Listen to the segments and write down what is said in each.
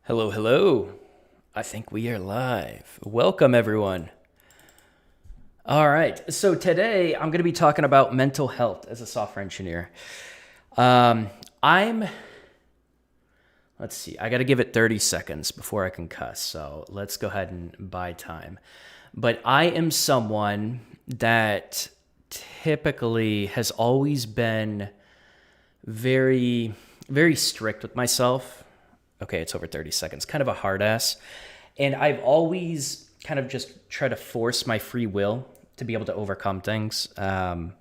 Hello, hello. I think we are live. Welcome, everyone. All right. So today I'm going to be talking about mental health as a software engineer. Um, I'm, let's see, I got to give it 30 seconds before I can cuss. So let's go ahead and buy time. But I am someone that typically has always been very, very strict with myself. Okay, it's over 30 seconds. Kind of a hard ass. And I've always kind of just tried to force my free will to be able to overcome things. And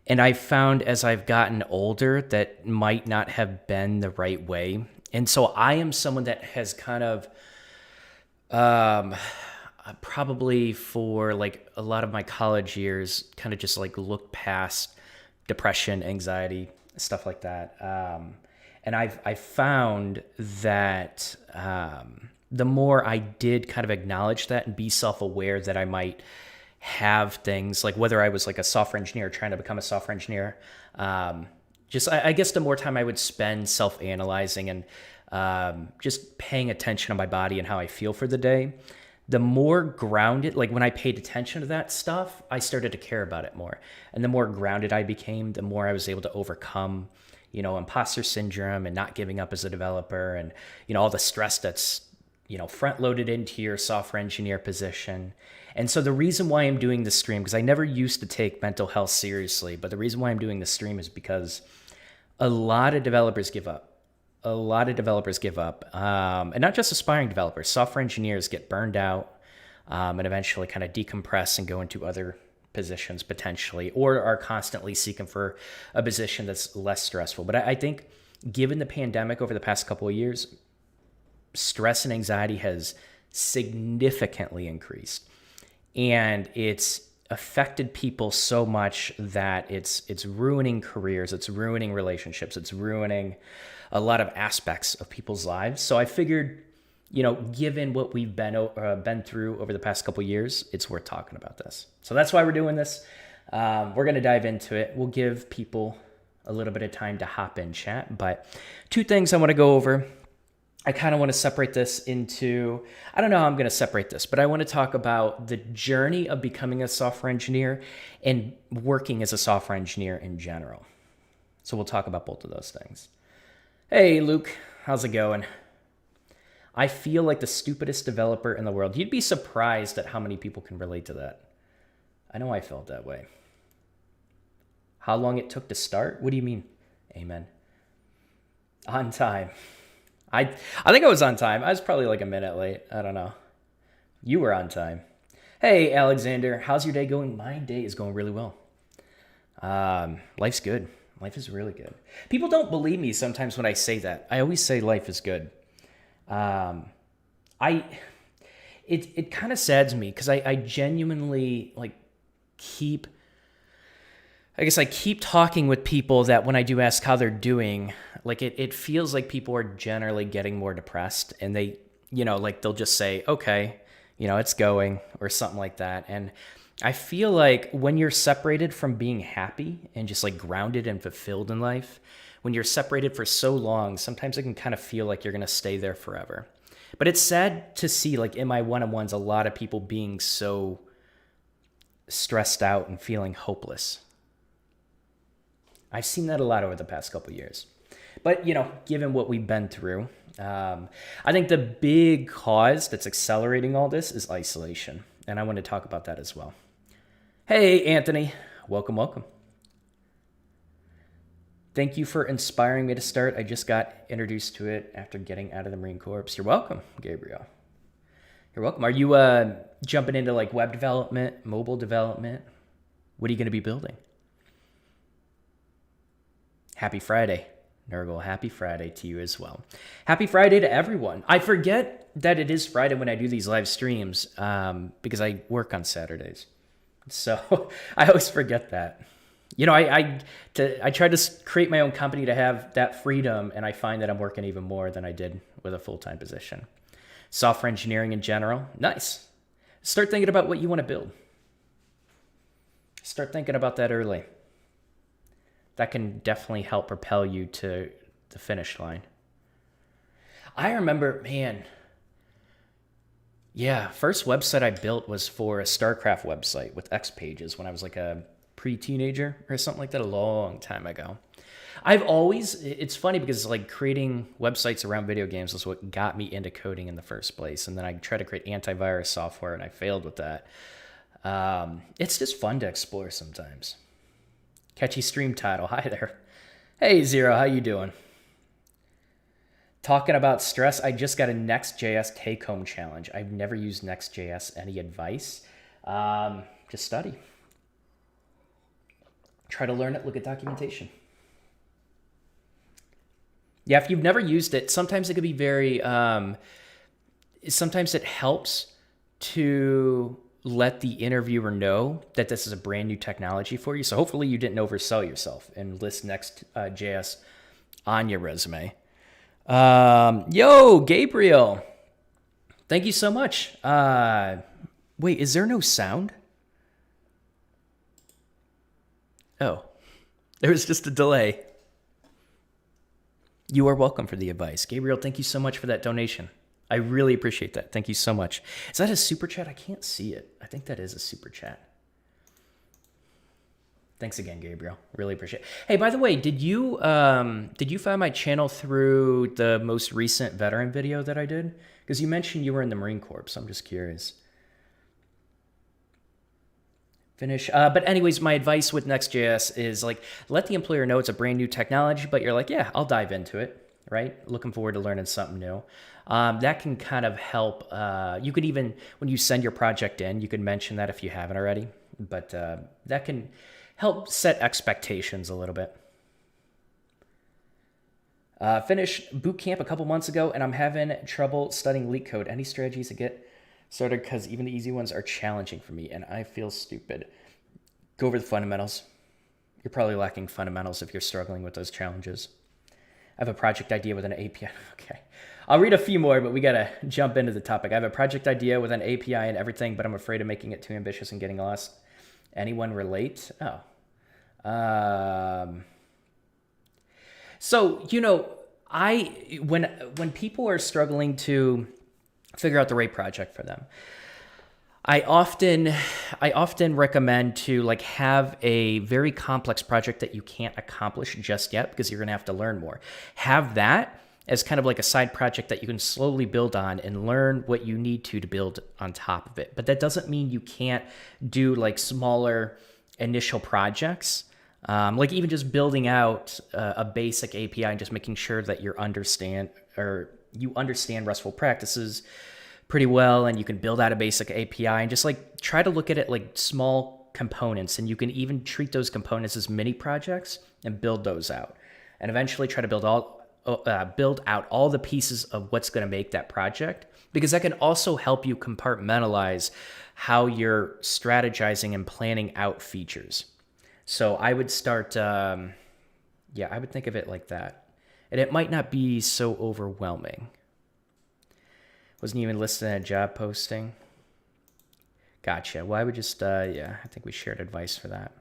I've found as I've gotten older that might not have been the right way. And so I am someone that has kind of um, probably for like a lot of my college years, kind of just like looked past depression, anxiety, stuff like that. And I've found that the more I did kind of acknowledge that and be self aware that I might have things like whether I was like a software engineer trying to become a software engineer, I guess the more time I would spend self analyzing and just paying attention to my body and how I feel for the day, the more grounded, like when I paid attention to that stuff, I started to care about it more. And the more grounded I became, the more I was able to overcome, imposter syndrome and not giving up as a developer and, all the stress that's, front loaded into your software engineer position. And so the reason why I'm doing this stream, because I never used to take mental health seriously, but the reason why I'm doing this stream is because a lot of developers give up. A lot of developers give up, and not just aspiring developers. Software engineers get burned out and eventually kind of decompress and go into other positions potentially, or are constantly seeking for a position that's less stressful. But I think given the pandemic over the past couple of years, stress and anxiety has significantly increased. And it's affected people so much that it's ruining careers, it's ruining relationships, it's ruining a lot of aspects of people's lives. So I figured, given what we've been through over the past couple of years, it's worth talking about this. So that's why we're doing this. We're going to dive into it. We'll give people a little bit of time to hop in chat, but two things I want to go over. I kind of want to separate this into, I don't know how I'm going to separate this, but I want to talk about the journey of becoming a software engineer and working as a software engineer in general. So we'll talk about both of those things. Hey, Luke, how's it going? I feel like the stupidest developer in the world. You'd be surprised at how many people can relate to that. I know I felt that way. How long it took to start? What do you mean? Amen. On time. I think I was on time. I was probably like a minute late. I don't know. You were on time. Hey, Alexander, how's your day going? My day is going really well. Life's good. Life is really good. People don't believe me sometimes when I say that. I always say life is good. It kind of saddens me because I genuinely like keep. I guess I keep talking with people that when I do ask how they're doing, like it feels like people are generally getting more depressed and they, like they'll just say, okay, it's going or something like that. And I feel like when you're separated from being happy and just like grounded and fulfilled in life, when you're separated for so long, sometimes it can kind of feel like you're going to stay there forever. But it's sad to see like in my one-on-ones, a lot of people being so stressed out and feeling hopeless. I've seen that a lot over the past couple of years. But, given what we've been through, I think the big cause that's accelerating all this is isolation. And I want to talk about that as well. Hey, Anthony. Welcome, welcome. Thank you for inspiring me to start. I just got introduced to it after getting out of the Marine Corps. You're welcome, Gabriel. You're welcome. Are you jumping into like web development, mobile development? What are you going to be building? Happy Friday, Nurgle. Happy Friday to you as well. Happy Friday to everyone. I forget that it is Friday when I do these live streams because I work on Saturdays. So I always forget that. I try to create my own company to have that freedom, and I find that I'm working even more than I did with a full-time position. Software engineering in general, nice. Start thinking about what you want to build. Start thinking about that early. That can definitely help propel you to the finish line. I remember, man, yeah, first website I built was for a StarCraft website with X pages when I was like a pre-teenager or something like that a long time ago. It's funny because like creating websites around video games is what got me into coding in the first place. And then I tried to create antivirus software and I failed with that. It's just fun to explore sometimes. Catchy stream title. Hi there. Hey Zero, how you doing? Talking about stress, I just got a Next.js take-home challenge. I've never used Next.js. Any advice? Just study. Try to learn it. Look at documentation. Yeah, if you've never used it, sometimes it could be very. Sometimes it helps to let the interviewer know that this is a brand new technology for you. So hopefully you didn't oversell yourself and list Next.js on your resume. Yo, Gabriel, thank you so much. Wait, is there no sound? Oh, there was just a delay. You are welcome for the advice. Gabriel, thank you so much for that donation. I really appreciate that. Thank you so much. Is that a super chat? I can't see it. I think that is a super chat. Thanks again, Gabriel. Really appreciate it. Hey, by the way, did you find my channel through the most recent veteran video that I did? Because you mentioned you were in the Marine Corps, so I'm just curious. Finish. But anyways, my advice with Next.js is like, let the employer know it's a brand new technology, but you're like, yeah, I'll dive into it, right? Looking forward to learning something new. That can kind of help. You could even, when you send your project in, you could mention that if you haven't already, but that can help set expectations a little bit. Finished boot camp a couple months ago, and I'm having trouble studying LeetCode. Any strategies to get started? Because even the easy ones are challenging for me, and I feel stupid. Go over the fundamentals. You're probably lacking fundamentals if you're struggling with those challenges. I have a project idea with an API. Okay. I'll read a few more, but we got to jump into the topic. I have a project idea with an API and everything, but I'm afraid of making it too ambitious and getting lost. Anyone relate? Oh. So, you know, when people are struggling to figure out the right project for them, I often recommend to like have a very complex project that you can't accomplish just yet because you're going to have to learn more. Have that as kind of like a side project that you can slowly build on and learn what you need to build on top of it. But that doesn't mean you can't do like smaller initial projects. Like even just building out a basic API and just making sure that you understand RESTful practices pretty well, and you can build out a basic API and just like try to look at it like small components, and you can even treat those components as mini projects and build those out, and eventually try to build out all the pieces of what's going to make that project, because that can also help you compartmentalize how you're strategizing and planning out features. So I would start, I would think of it like that. And it might not be so overwhelming. Wasn't even listed in a job posting. Gotcha. Well, I would just, I think we shared advice for that.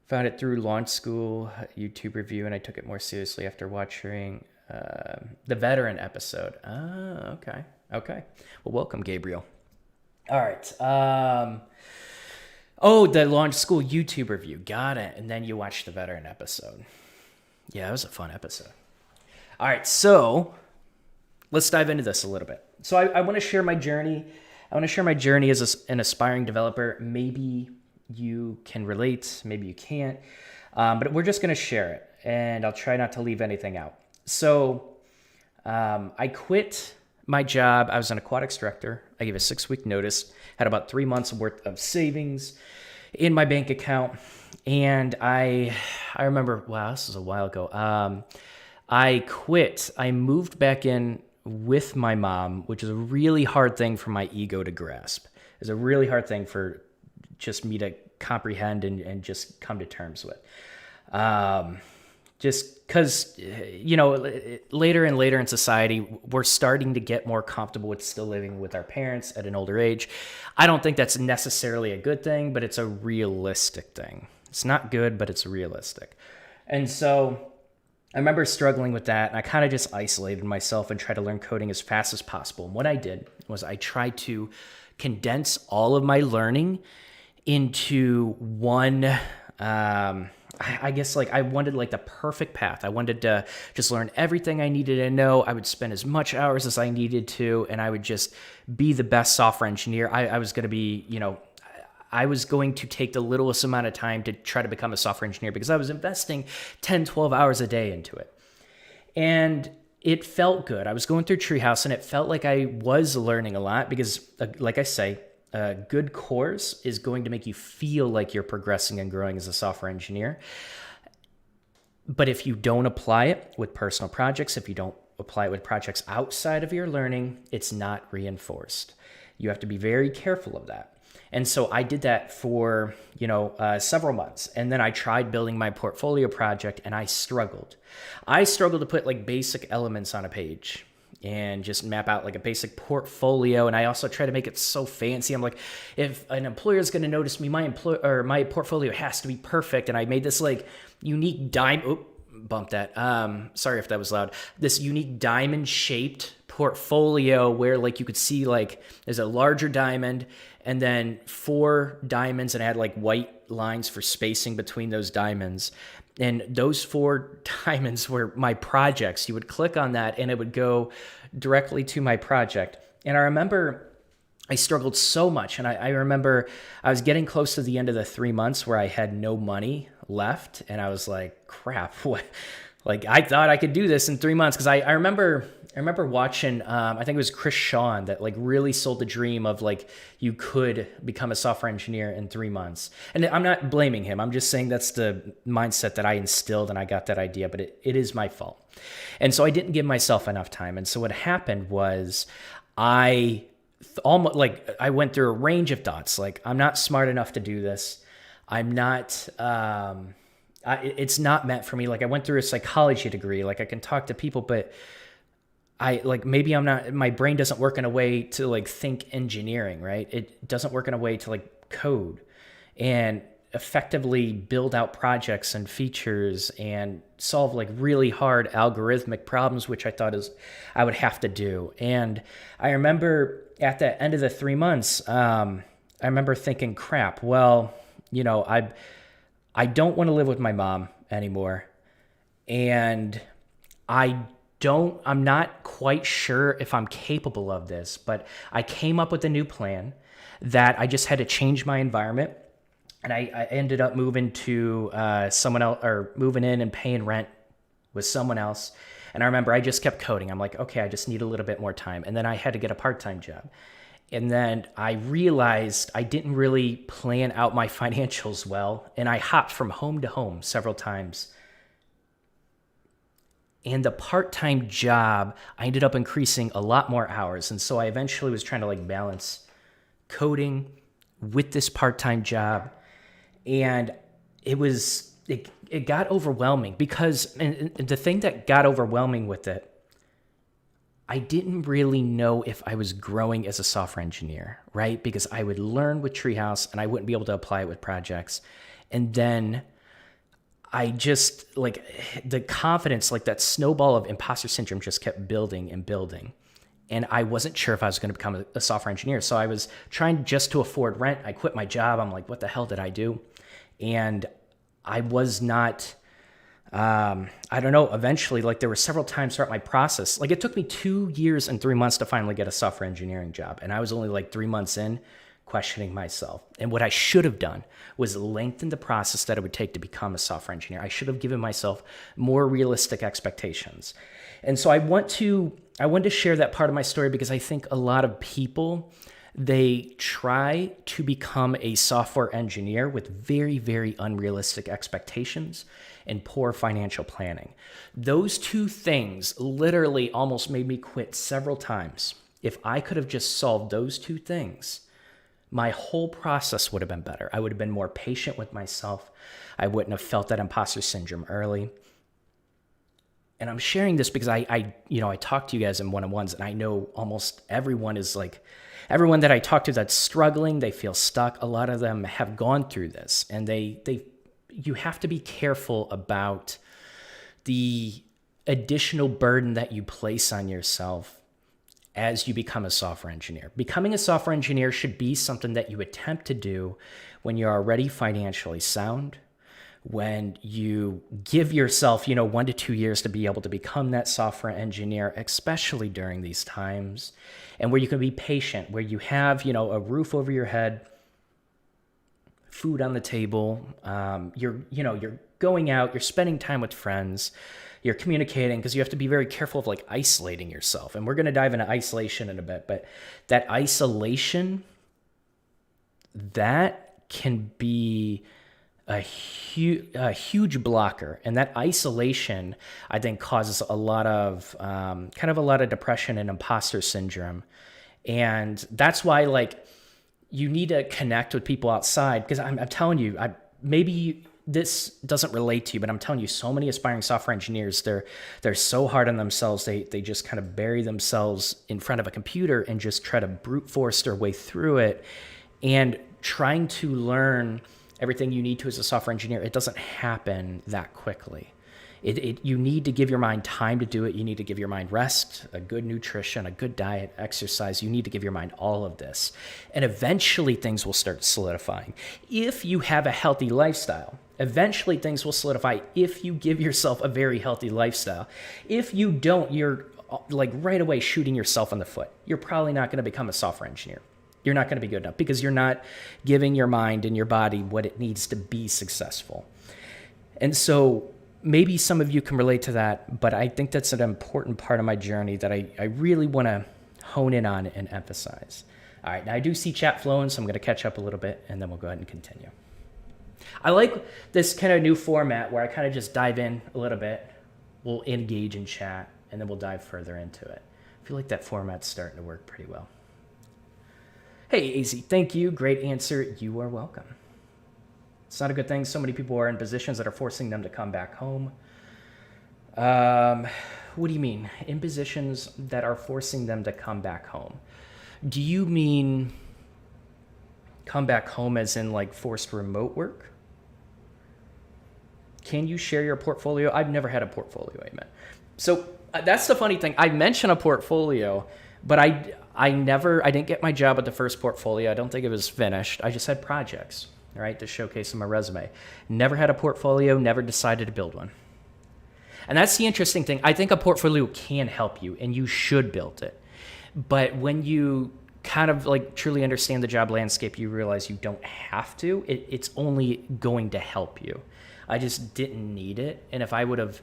Found it through Launch School YouTube review, and I took it more seriously after watching the veteran episode. Ah, okay. Okay. Well, welcome, Gabriel. All right. Oh, the Launch School YouTube review. Got it. And then you watched the veteran episode. Yeah, it was a fun episode. All right, so let's dive into this a little bit. So I want to share my journey. I want to share my journey as an aspiring developer. Maybe you can relate, maybe you can't, but we're just going to share it, and I'll try not to leave anything out. So I quit my job. I was an aquatics director. I gave a 6-week notice, had about 3 months worth of savings in my bank account. And I remember, wow, this is a while ago. I quit. I moved back in with my mom, which is a really hard thing for my ego to grasp. It's a really hard thing for just me to comprehend and just come to terms with. Just because, later and later in society, we're starting to get more comfortable with still living with our parents at an older age. I don't think that's necessarily a good thing, but it's a realistic thing. It's not good, but it's realistic. And so I remember struggling with that, and I kind of just isolated myself and tried to learn coding as fast as possible. And what I did was I tried to condense all of my learning into one. I guess like I wanted like the perfect path. I wanted to just learn everything I needed to know. I would spend as much hours as I needed to, and I would just be the best software engineer. I was going to be, I was going to take the littlest amount of time to try to become a software engineer because I was investing 10, 12 hours a day into it. And it felt good. I was going through Treehouse and it felt like I was learning a lot because, like I say, a good course is going to make you feel like you're progressing and growing as a software engineer. But if you don't apply it with personal projects, if you don't apply it with projects outside of your learning, it's not reinforced. You have to be very careful of that. And so I did that for, several months. And then I tried building my portfolio project and I struggled. I struggled to put like basic elements on a page and just map out like a basic portfolio. And I also try to make it so fancy. I'm like, if an employer is going to notice me, my portfolio has to be perfect. And I made this like unique bump that. Sorry if that was loud. This unique diamond shaped portfolio where like you could see like there's a larger diamond and then 4 diamonds, and I had like white lines for spacing between those diamonds. And those 4 diamonds were my projects. You would click on that and it would go directly to my project. And I remember I struggled so much. And I remember I was getting close to the end of the 3 months where I had no money left. And I was like, crap, what? Like I thought I could do this in 3 months. Cause I remember watching, I think it was Chris Sean that like really sold the dream of like, you could become a software engineer in 3 months. And I'm not blaming him. I'm just saying that's the mindset that I instilled and I got that idea, but it is my fault. And so I didn't give myself enough time. And so what happened was I went through a range of thoughts. Like, I'm not smart enough to do this. I'm not, it's not meant for me. Like I went through a psychology degree. Like I can talk to people, but maybe I'm not, my brain doesn't work in a way to like think engineering, right? It doesn't work in a way to like code and effectively build out projects and features and solve like really hard algorithmic problems, which I thought I would have to do. And I remember at the end of the 3 months, I remember thinking, crap, well, I don't want to live with my mom anymore. And I'm not quite sure if I'm capable of this, but I came up with a new plan that I just had to change my environment. And I ended up moving to someone else, or moving in and paying rent with someone else. And I remember I just kept coding. I'm like, okay, I just need a little bit more time. And then I had to get a part-time job. And then I realized I didn't really plan out my financials well. And I hopped from home to home several times. And the part-time job, I ended up increasing a lot more hours. And so I eventually was trying to like balance coding with this part-time job. And it got overwhelming because, and the thing that got overwhelming with it, I didn't really know if I was growing as a software engineer, right? Because I would learn with Treehouse and I wouldn't be able to apply it with projects. And then I just like the confidence, like that snowball of imposter syndrome just kept building and building. And I wasn't sure if I was going to become a software engineer. So I was trying just to afford rent. I quit my job. I'm like, what the hell did I do? And I was not, I don't know, eventually, like there were several times throughout my process, like it took me 2 years and 3 months to finally get a software engineering job. And I was only like 3 months in, questioning myself. And what I should have done was lengthen the process that it would take to become a software engineer. I should have given myself more realistic expectations. And so I wanted to share that part of my story because I think a lot of people, they try to become a software engineer with very, very unrealistic expectations and poor financial planning. Those two things literally almost made me quit several times. If I could have just solved those two things, my whole process would have been better. I would have been more patient with myself. I wouldn't have felt that imposter syndrome early. And I'm sharing this because I talk to you guys in one-on-ones, and I know almost everyone that I talk to that's struggling, they feel stuck. A lot of them have gone through this, and you have to be careful about the additional burden that you place on yourself as you become a software engineer. Becoming a software engineer should be something that you attempt to do when you're already financially sound, when you give yourself, 1 to 2 years to be able to become that software engineer, especially during these times, and where you can be patient, where you have, a roof over your head, food on the table, you're going out, you're spending time with friends, you're communicating, because you have to be very careful of like isolating yourself. And we're going to dive into isolation in a bit, but that isolation, that can be a huge blocker. And that isolation, I think, causes a lot of depression and imposter syndrome. And that's why, like, you need to connect with people outside, because I'm telling you, this doesn't relate to you, but I'm telling you, so many aspiring software engineers, they're so hard on themselves. They just kind of bury themselves in front of a computer and just try to brute force their way through it. And trying to learn everything you need to as a software engineer, it doesn't happen that quickly. You need to give your mind time to do it. You need to give your mind rest, a good nutrition, a good diet, exercise. You need to give your mind all of this. And eventually things will start solidifying. If you have a healthy lifestyle, eventually things will solidify if you give yourself a very healthy lifestyle. If you don't, you're like right away shooting yourself in the foot. You're probably not going to become a software engineer. You're not going to be good enough because you're not giving your mind and your body what it needs to be successful. And so maybe some of you can relate to that, but I think that's an important part of my journey that I really want to hone in on and emphasize. All right, now I do see chat flowing, so I'm going to catch up a little bit, and then we'll go ahead and continue. I like this kind of new format where I kind of just dive in a little bit, we'll engage in chat, and then we'll dive further into it. I feel like that format's starting to work pretty well. Hey, AZ, thank you. Great answer. You are welcome. It's not a good thing. So many people are in positions that are forcing them to come back home. What do you mean? In positions that are forcing them to come back home? Do you mean come back home as in like forced remote work? Can you share your portfolio? I've never had a portfolio, Amen. So that's the funny thing. I mentioned a portfolio, but I didn't get my job at the first portfolio. I don't think it was finished. I just had projects, right, to showcase on my resume. Never had a portfolio, never decided to build one. And that's the interesting thing. I think a portfolio can help you, and you should build it. But when you kind of like truly understand the job landscape, you realize you don't have to. It's only going to help you. I just didn't need it. And if I would have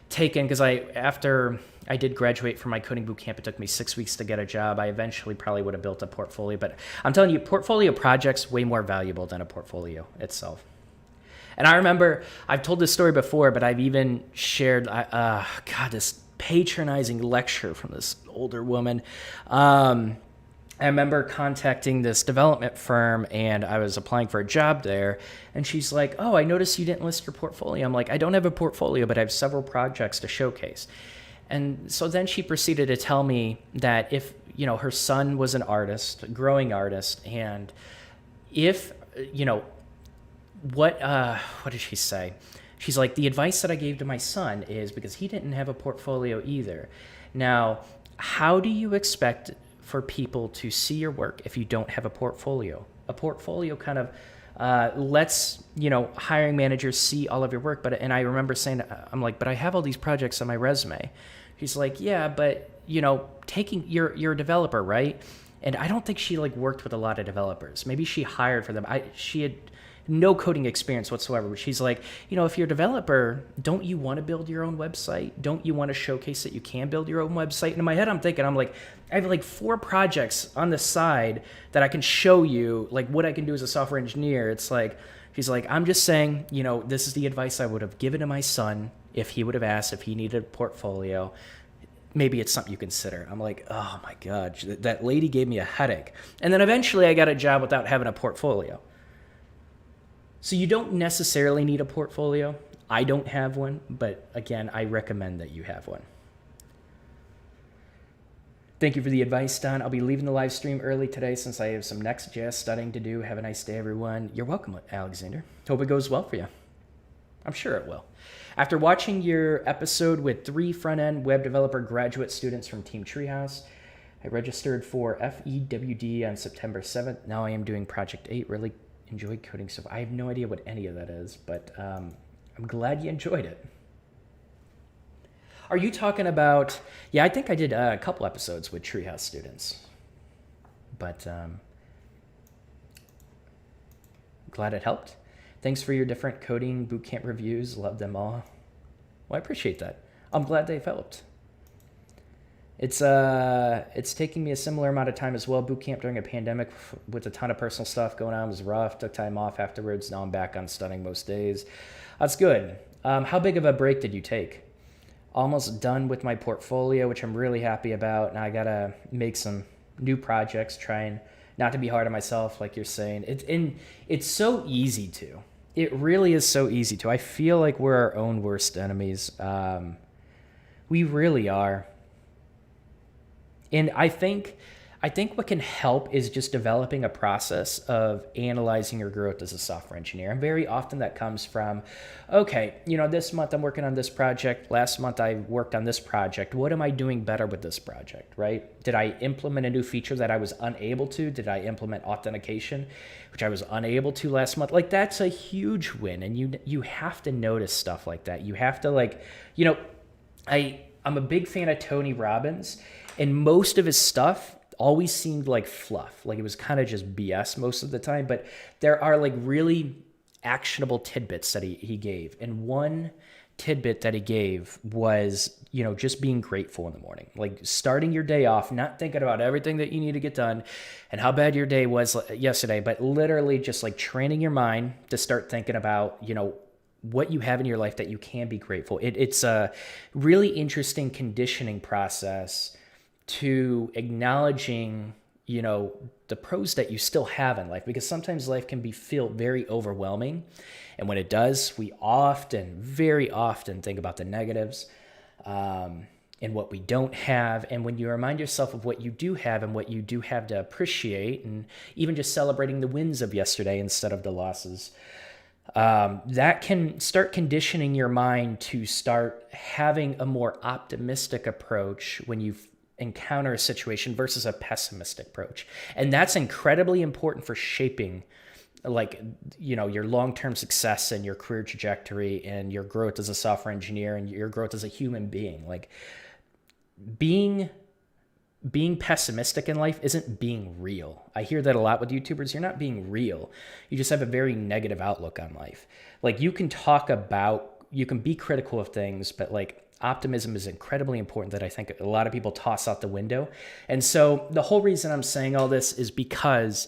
taken, because after I did graduate from my coding boot camp, it took me 6 weeks to get a job. I eventually probably would have built a portfolio, but I'm telling you, portfolio projects way more valuable than a portfolio itself. And I remember, I've told this story before, but I've even shared, this patronizing lecture from this older woman. I remember contacting this development firm, and I was applying for a job there, and she's like, "Oh, I noticed you didn't list your portfolio." I'm like, "I don't have a portfolio, but I have several projects to showcase." And so then she proceeded to tell me that if, her son was an artist, a growing artist, and if, what did she say? She's like, "The advice that I gave to my son is," because he didn't have a portfolio either. Now, how do you expect for people to see your work if you don't have a portfolio? A portfolio kind of lets, hiring managers see all of your work. And I remember saying, I'm like, "But I have all these projects on my resume." She's like, "Yeah, but, you're a developer, right?" And I don't think she worked with a lot of developers. Maybe she hired for them. She had no coding experience whatsoever. But she's like, if you're a developer, don't you want to build your own website? Don't you want to showcase that you can build your own website? And in my head, I'm thinking, I have 4 projects on the side that I can show you, what I can do as a software engineer. It's like, she's like, "I'm just saying, this is the advice I would have given to my son if he would have asked if he needed a portfolio. Maybe it's something you consider." I'm like, oh my God, that lady gave me a headache. And then eventually I got a job without having a portfolio. So you don't necessarily need a portfolio. I don't have one, but again, I recommend that you have one. Thank you for the advice, Don. I'll be leaving the live stream early today since I have some Next.js studying to do. Have a nice day, everyone. You're welcome, Alexander. Hope it goes well for you. I'm sure it will. After watching your episode with 3 front-end web developer graduate students from Team Treehouse, I registered for FEWD on September 7th. Now I am doing Project 8. Really enjoyed coding stuff. I have no idea what any of that is, but I'm glad you enjoyed it. Are you talking about... Yeah, I think I did a couple episodes with Treehouse students. But glad it helped. Thanks for your different coding bootcamp reviews. Love them all. Well, I appreciate that. I'm glad they've helped. It's taking me a similar amount of time as well. Bootcamp during a pandemic with a ton of personal stuff going on was rough. Took time off afterwards. Now I'm back on studying most days. That's good. How big of a break did you take? Almost done with my portfolio, which I'm really happy about. Now I gotta make some new projects, trying not to be hard on myself, like you're saying. It's so easy to. It really is so easy to. I feel like we're our own worst enemies. We really are. And I think what can help is just developing a process of analyzing your growth as a software engineer. And very often that comes from, okay, this month I'm working on this project. Last month I worked on this project. What am I doing better with this project, right? Did I implement a new feature that I was unable to? Did I implement authentication, which I was unable to last month? Like, that's a huge win. And you have to notice stuff like that. You have to I'm a big fan of Tony Robbins, and most of his stuff always seemed like fluff. Like, it was kind of just BS most of the time, but there are like really actionable tidbits that he gave. And one tidbit that he gave was, just being grateful in the morning, like starting your day off, not thinking about everything that you need to get done and how bad your day was yesterday, but literally just like training your mind to start thinking about, what you have in your life that you can be grateful. It's a really interesting conditioning process to acknowledging, the pros that you still have in life, because sometimes life can feel very overwhelming. And when it does, we very often think about the negatives and what we don't have. And when you remind yourself of what you do have and what you do have to appreciate, and even just celebrating the wins of yesterday instead of the losses, that can start conditioning your mind to start having a more optimistic approach when you encounter a situation versus a pessimistic approach. And that's incredibly important for shaping your long-term success and your career trajectory and your growth as a software engineer and your growth as a human being. Like, being pessimistic in life isn't being real. I hear that a lot with YouTubers. You're not being real. You just have a very negative outlook on life. Like, you can be critical of things, but like, optimism is incredibly important that I think a lot of people toss out the window. And so the whole reason I'm saying all this is because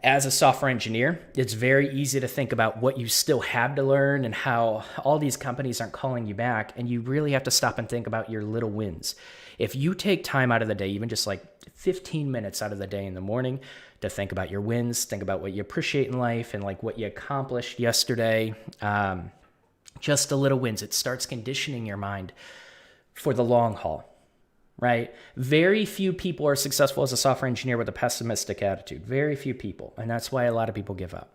as a software engineer, it's very easy to think about what you still have to learn and how all these companies aren't calling you back. And you really have to stop and think about your little wins. If you take time out of the day, even just like 15 minutes out of the day in the morning to think about your wins, think about what you appreciate in life and like what you accomplished yesterday, just the little wins, it starts conditioning your mind for the long haul, right? Very few people are successful as a software engineer with a pessimistic attitude. Very few people. And that's why a lot of people give up.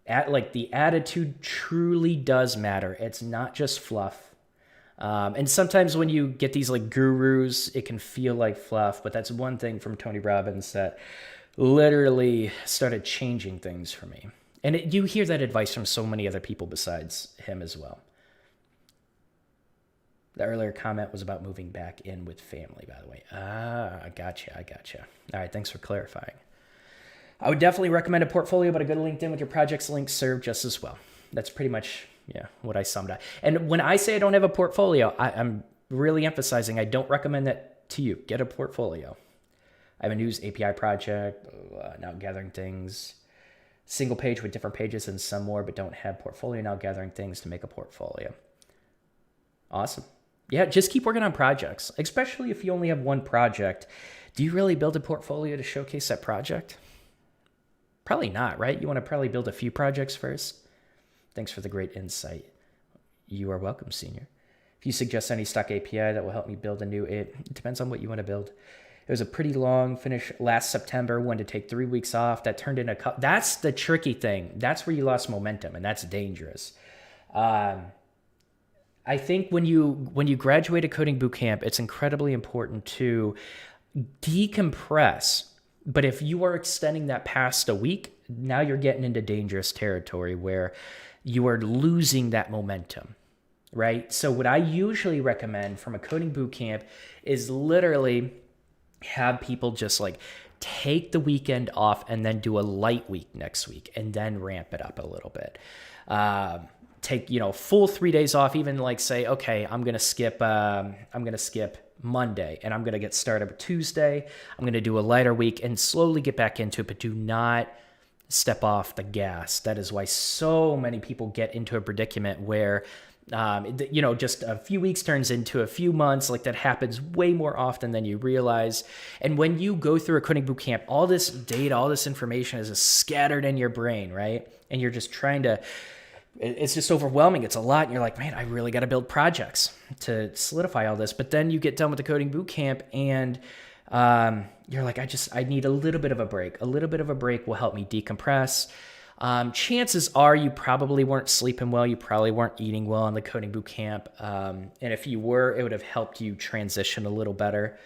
The attitude truly does matter. It's not just fluff. And sometimes when you get these like gurus, it can feel like fluff, but that's one thing from Tony Robbins that literally started changing things for me. And you hear that advice from so many other people besides him as well. The earlier comment was about moving back in with family, by the way. I gotcha. All right, thanks for clarifying. I would definitely recommend a portfolio, but a good LinkedIn with your projects links serve just as well. That's pretty much what I summed up. And when I say I don't have a portfolio, I'm really emphasizing I don't recommend that to you. Get a portfolio. I have a news API project, now gathering things. Single page with different pages and some more, but don't have portfolio, now gathering things to make a portfolio. Awesome. Yeah, just keep working on projects, especially if you only have one project. Do you really build a portfolio to showcase that project? Probably not, right? You want to probably build a few projects first. Thanks for the great insight. You are welcome, senior. If you suggest any stock API that will help me build it depends on what you want to build. It was a pretty long finish last September, wanted to take 3 weeks off. That turned into that's the tricky thing. That's where you lost momentum, and that's dangerous. I think when you graduate a coding boot camp, it's incredibly important to decompress. But if you are extending that past a week, now you're getting into dangerous territory where you are losing that momentum, right? So what I usually recommend from a coding boot camp is literally have people just like take the weekend off and then do a light week next week and then ramp it up a little bit. Take, full 3 days off, even like say, okay, I'm going to skip Monday and I'm going to get started with Tuesday. I'm going to do a lighter week and slowly get back into it, but do not step off the gas. That is why so many people get into a predicament where, just a few weeks turns into a few months. Like that happens way more often than you realize. And when you go through a coding boot camp, all this data, all this information is just scattered in your brain, right? And you're just it's just overwhelming. It's a lot. And you're like, man, I really got to build projects to solidify all this. But then you get done with the coding boot camp and you're like, I need a little bit of a break. A little bit of a break will help me decompress. Chances are you probably weren't sleeping well. You probably weren't eating well in the coding boot camp. And if you were, it would have helped you transition a little better.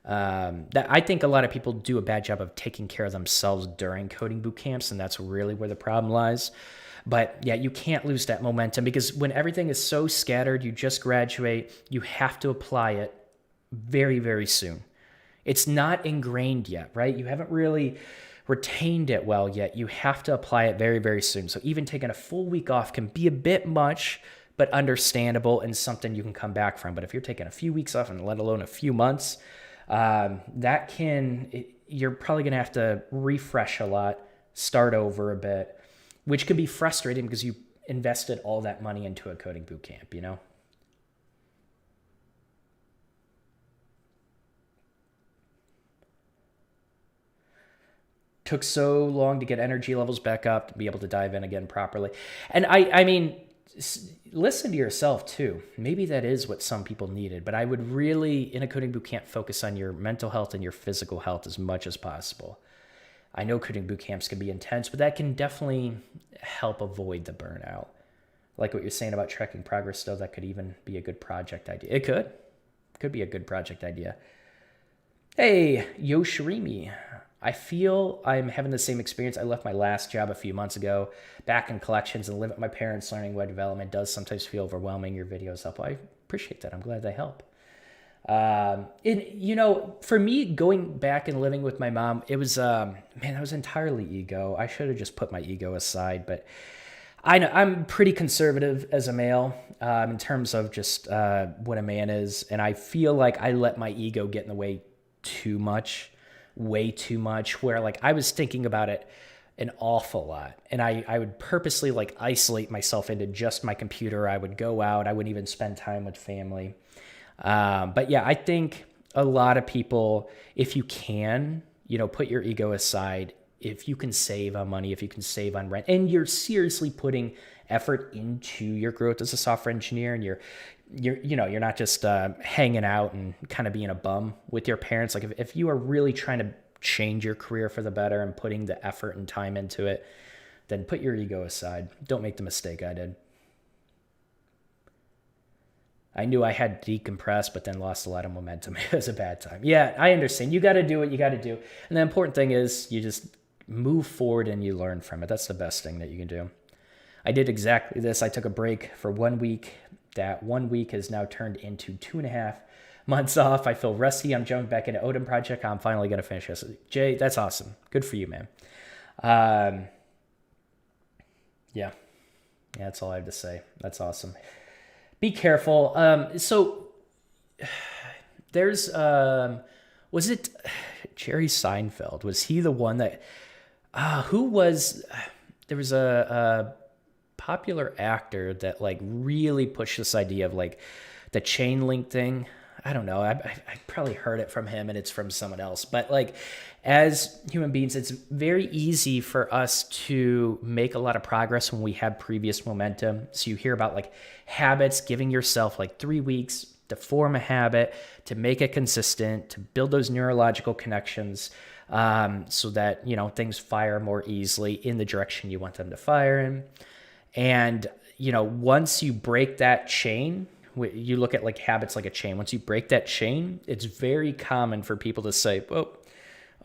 I think a lot of people do a bad job of taking care of themselves during coding boot camps. And that's really where the problem lies. But yeah, you can't lose that momentum because when everything is so scattered, you just graduate, you have to apply it very, very soon. It's not ingrained yet, right? You haven't really retained it well yet. You have to apply it very, very soon. So even taking a full week off can be a bit much, but understandable and something you can come back from. But if you're taking a few weeks off and let alone a few months, you're probably going to have to refresh a lot, start over a bit, which can be frustrating because you invested all that money into a coding boot camp, Took so long to get energy levels back up to be able to dive in again properly. And I mean, listen to yourself too. Maybe that is what some people needed, but I would really, in a coding boot camp, focus on your mental health and your physical health as much as possible. I know coding boot camps can be intense, but that can definitely help avoid the burnout. Like what you're saying about tracking progress, though, that could even be a good project idea. It could be a good project idea. Hey, Yoshirimi. I feel I'm having the same experience. I left my last job a few months ago, back in collections, and live with my parents. Learning web development does sometimes feel overwhelming. Your videos help. I appreciate that. I'm glad they help. For me, going back and living with my mom, it was, that was entirely ego. I should have just put my ego aside, but I know I'm pretty conservative as a male, in terms of just, what a man is. And I feel like I let my ego get in the way way too much, where like I was thinking about it an awful lot. And I would purposely like isolate myself into just my computer. I would go out. I wouldn't even spend time with family. But yeah, I think a lot of people, if you can, put your ego aside, if you can save on money, if you can save on rent, and you're seriously putting effort into your growth as a software engineer, and you're not just hanging out and kind of being a bum with your parents. Like if you are really trying to change your career for the better and putting the effort and time into it, then put your ego aside. Don't make the mistake I did. I knew I had to decompress, but then lost a lot of momentum. It was a bad time. Yeah, I understand. You got to do what you got to do. And the important thing is you just move forward and you learn from it. That's the best thing that you can do. I did exactly this. I took a break for 1 week. That 1 week has now turned into 2.5 months off. I feel rusty. I'm jumping back into Odin project. I'm finally going to finish this. Jay, that's awesome. Good for you, man. Yeah, that's all I have to say. That's awesome. Be careful. So there's, was it Jerry Seinfeld? Was he the one that, there was a popular actor that like really pushed this idea of like the chain link thing. I don't know. I probably heard it from him and it's from someone else, but like as human beings, it's very easy for us to make a lot of progress when we have previous momentum. So you hear about like habits, giving yourself like 3 weeks to form a habit, to make it consistent, to build those neurological connections, so that, things fire more easily in the direction you want them to fire in. And, once you break that chain, You look at like habits like a chain. Once you break that chain, it's very common for people to say, oh,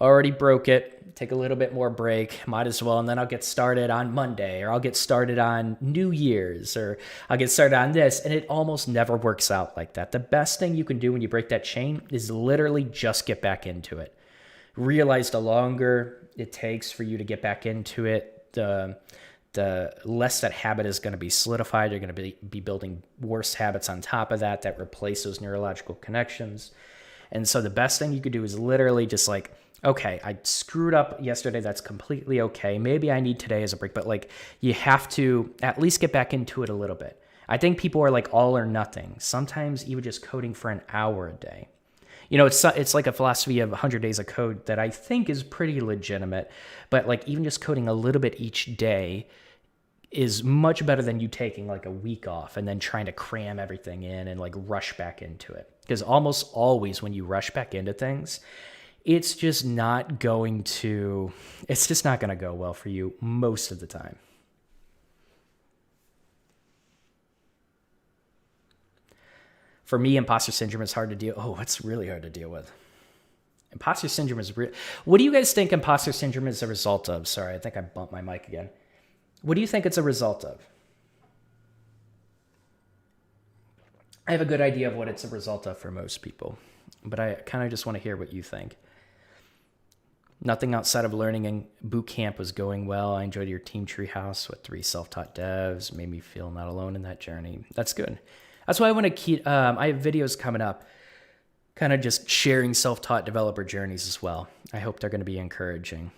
already broke it, take a little bit more break, might as well, and then I'll get started on Monday, or I'll get started on New Year's, or I'll get started on this, and it almost never works out like that. The best thing you can do when you break that chain is literally just get back into it. Realize the longer it takes for you to get back into it, the less that habit is going to be solidified. You're going to be building worse habits on top of that replace those neurological connections. And so the best thing you could do is literally just like, okay, I screwed up yesterday. That's completely okay. Maybe I need today as a break, but like you have to at least get back into it a little bit. I think people are like all or nothing. Sometimes even just coding for an hour a day. You know, it's like a philosophy of 100 days of code that I think is pretty legitimate, but like even just coding a little bit each day is much better than you taking like a week off and then trying to cram everything in and like rush back into it. Because almost always when you rush back into things, it's just not going to go well for you most of the time. For me, imposter syndrome is hard to deal. Oh, it's really hard to deal with. Imposter syndrome is real. What do you guys think imposter syndrome is a result of? Sorry, I think I bumped my mic again. What do you think it's a result of? I have a good idea of what it's a result of for most people, but I kind of just want to hear what you think. Nothing outside of learning and boot camp was going well. I enjoyed your team treehouse with 3 self-taught devs. Made me feel not alone in that journey. That's good. That's why I want to keep, I have videos coming up, kind of just sharing self-taught developer journeys as well. I hope they're going to be encouraging.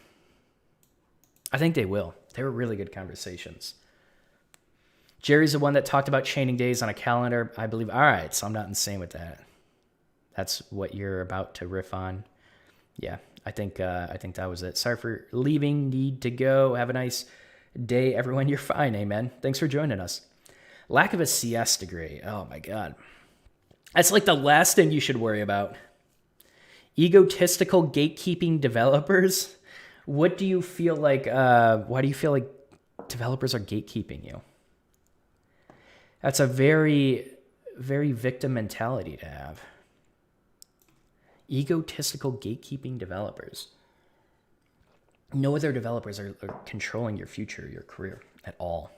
I think they will. They were really good conversations. Jerry's the one that talked about chaining days on a calendar, I believe. All right, so I'm not insane with that. That's what you're about to riff on. Yeah, I think that was it. Sorry for leaving. Need to go. Have a nice day, everyone. You're fine. Amen. Thanks for joining us. Lack of a CS degree. Oh my God. That's like the last thing you should worry about. Egotistical gatekeeping developers. What do you feel like, why do you feel like developers are gatekeeping you? That's a very, very victim mentality to have. Egotistical gatekeeping developers. No other developers are controlling your future, your career at all.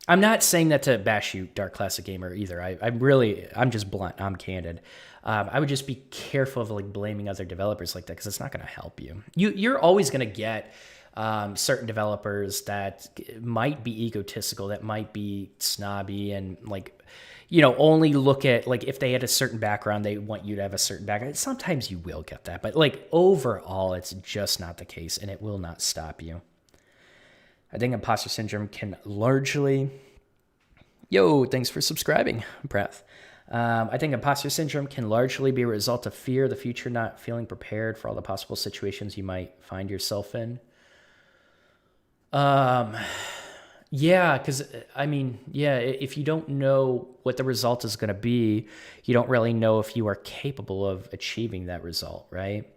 I'm not saying that to bash you, Dark Classic Gamer, either. I'm just blunt. I'm candid. I would just be careful of like blaming other developers like that because it's not going to help you. You're always going to get certain developers that might be egotistical, that might be snobby, and like, you know, only look at like if they had a certain background, they want you to have a certain background. Sometimes you will get that, but like overall, it's just not the case, and it will not stop you. I think imposter syndrome can largely... Yo, thanks for subscribing, Breath. I think imposter syndrome can largely be a result of fear of the future, not feeling prepared for all the possible situations you might find yourself in. Yeah, because, I mean, yeah, if you don't know what the result is going to be, you don't really know if you are capable of achieving that result, right?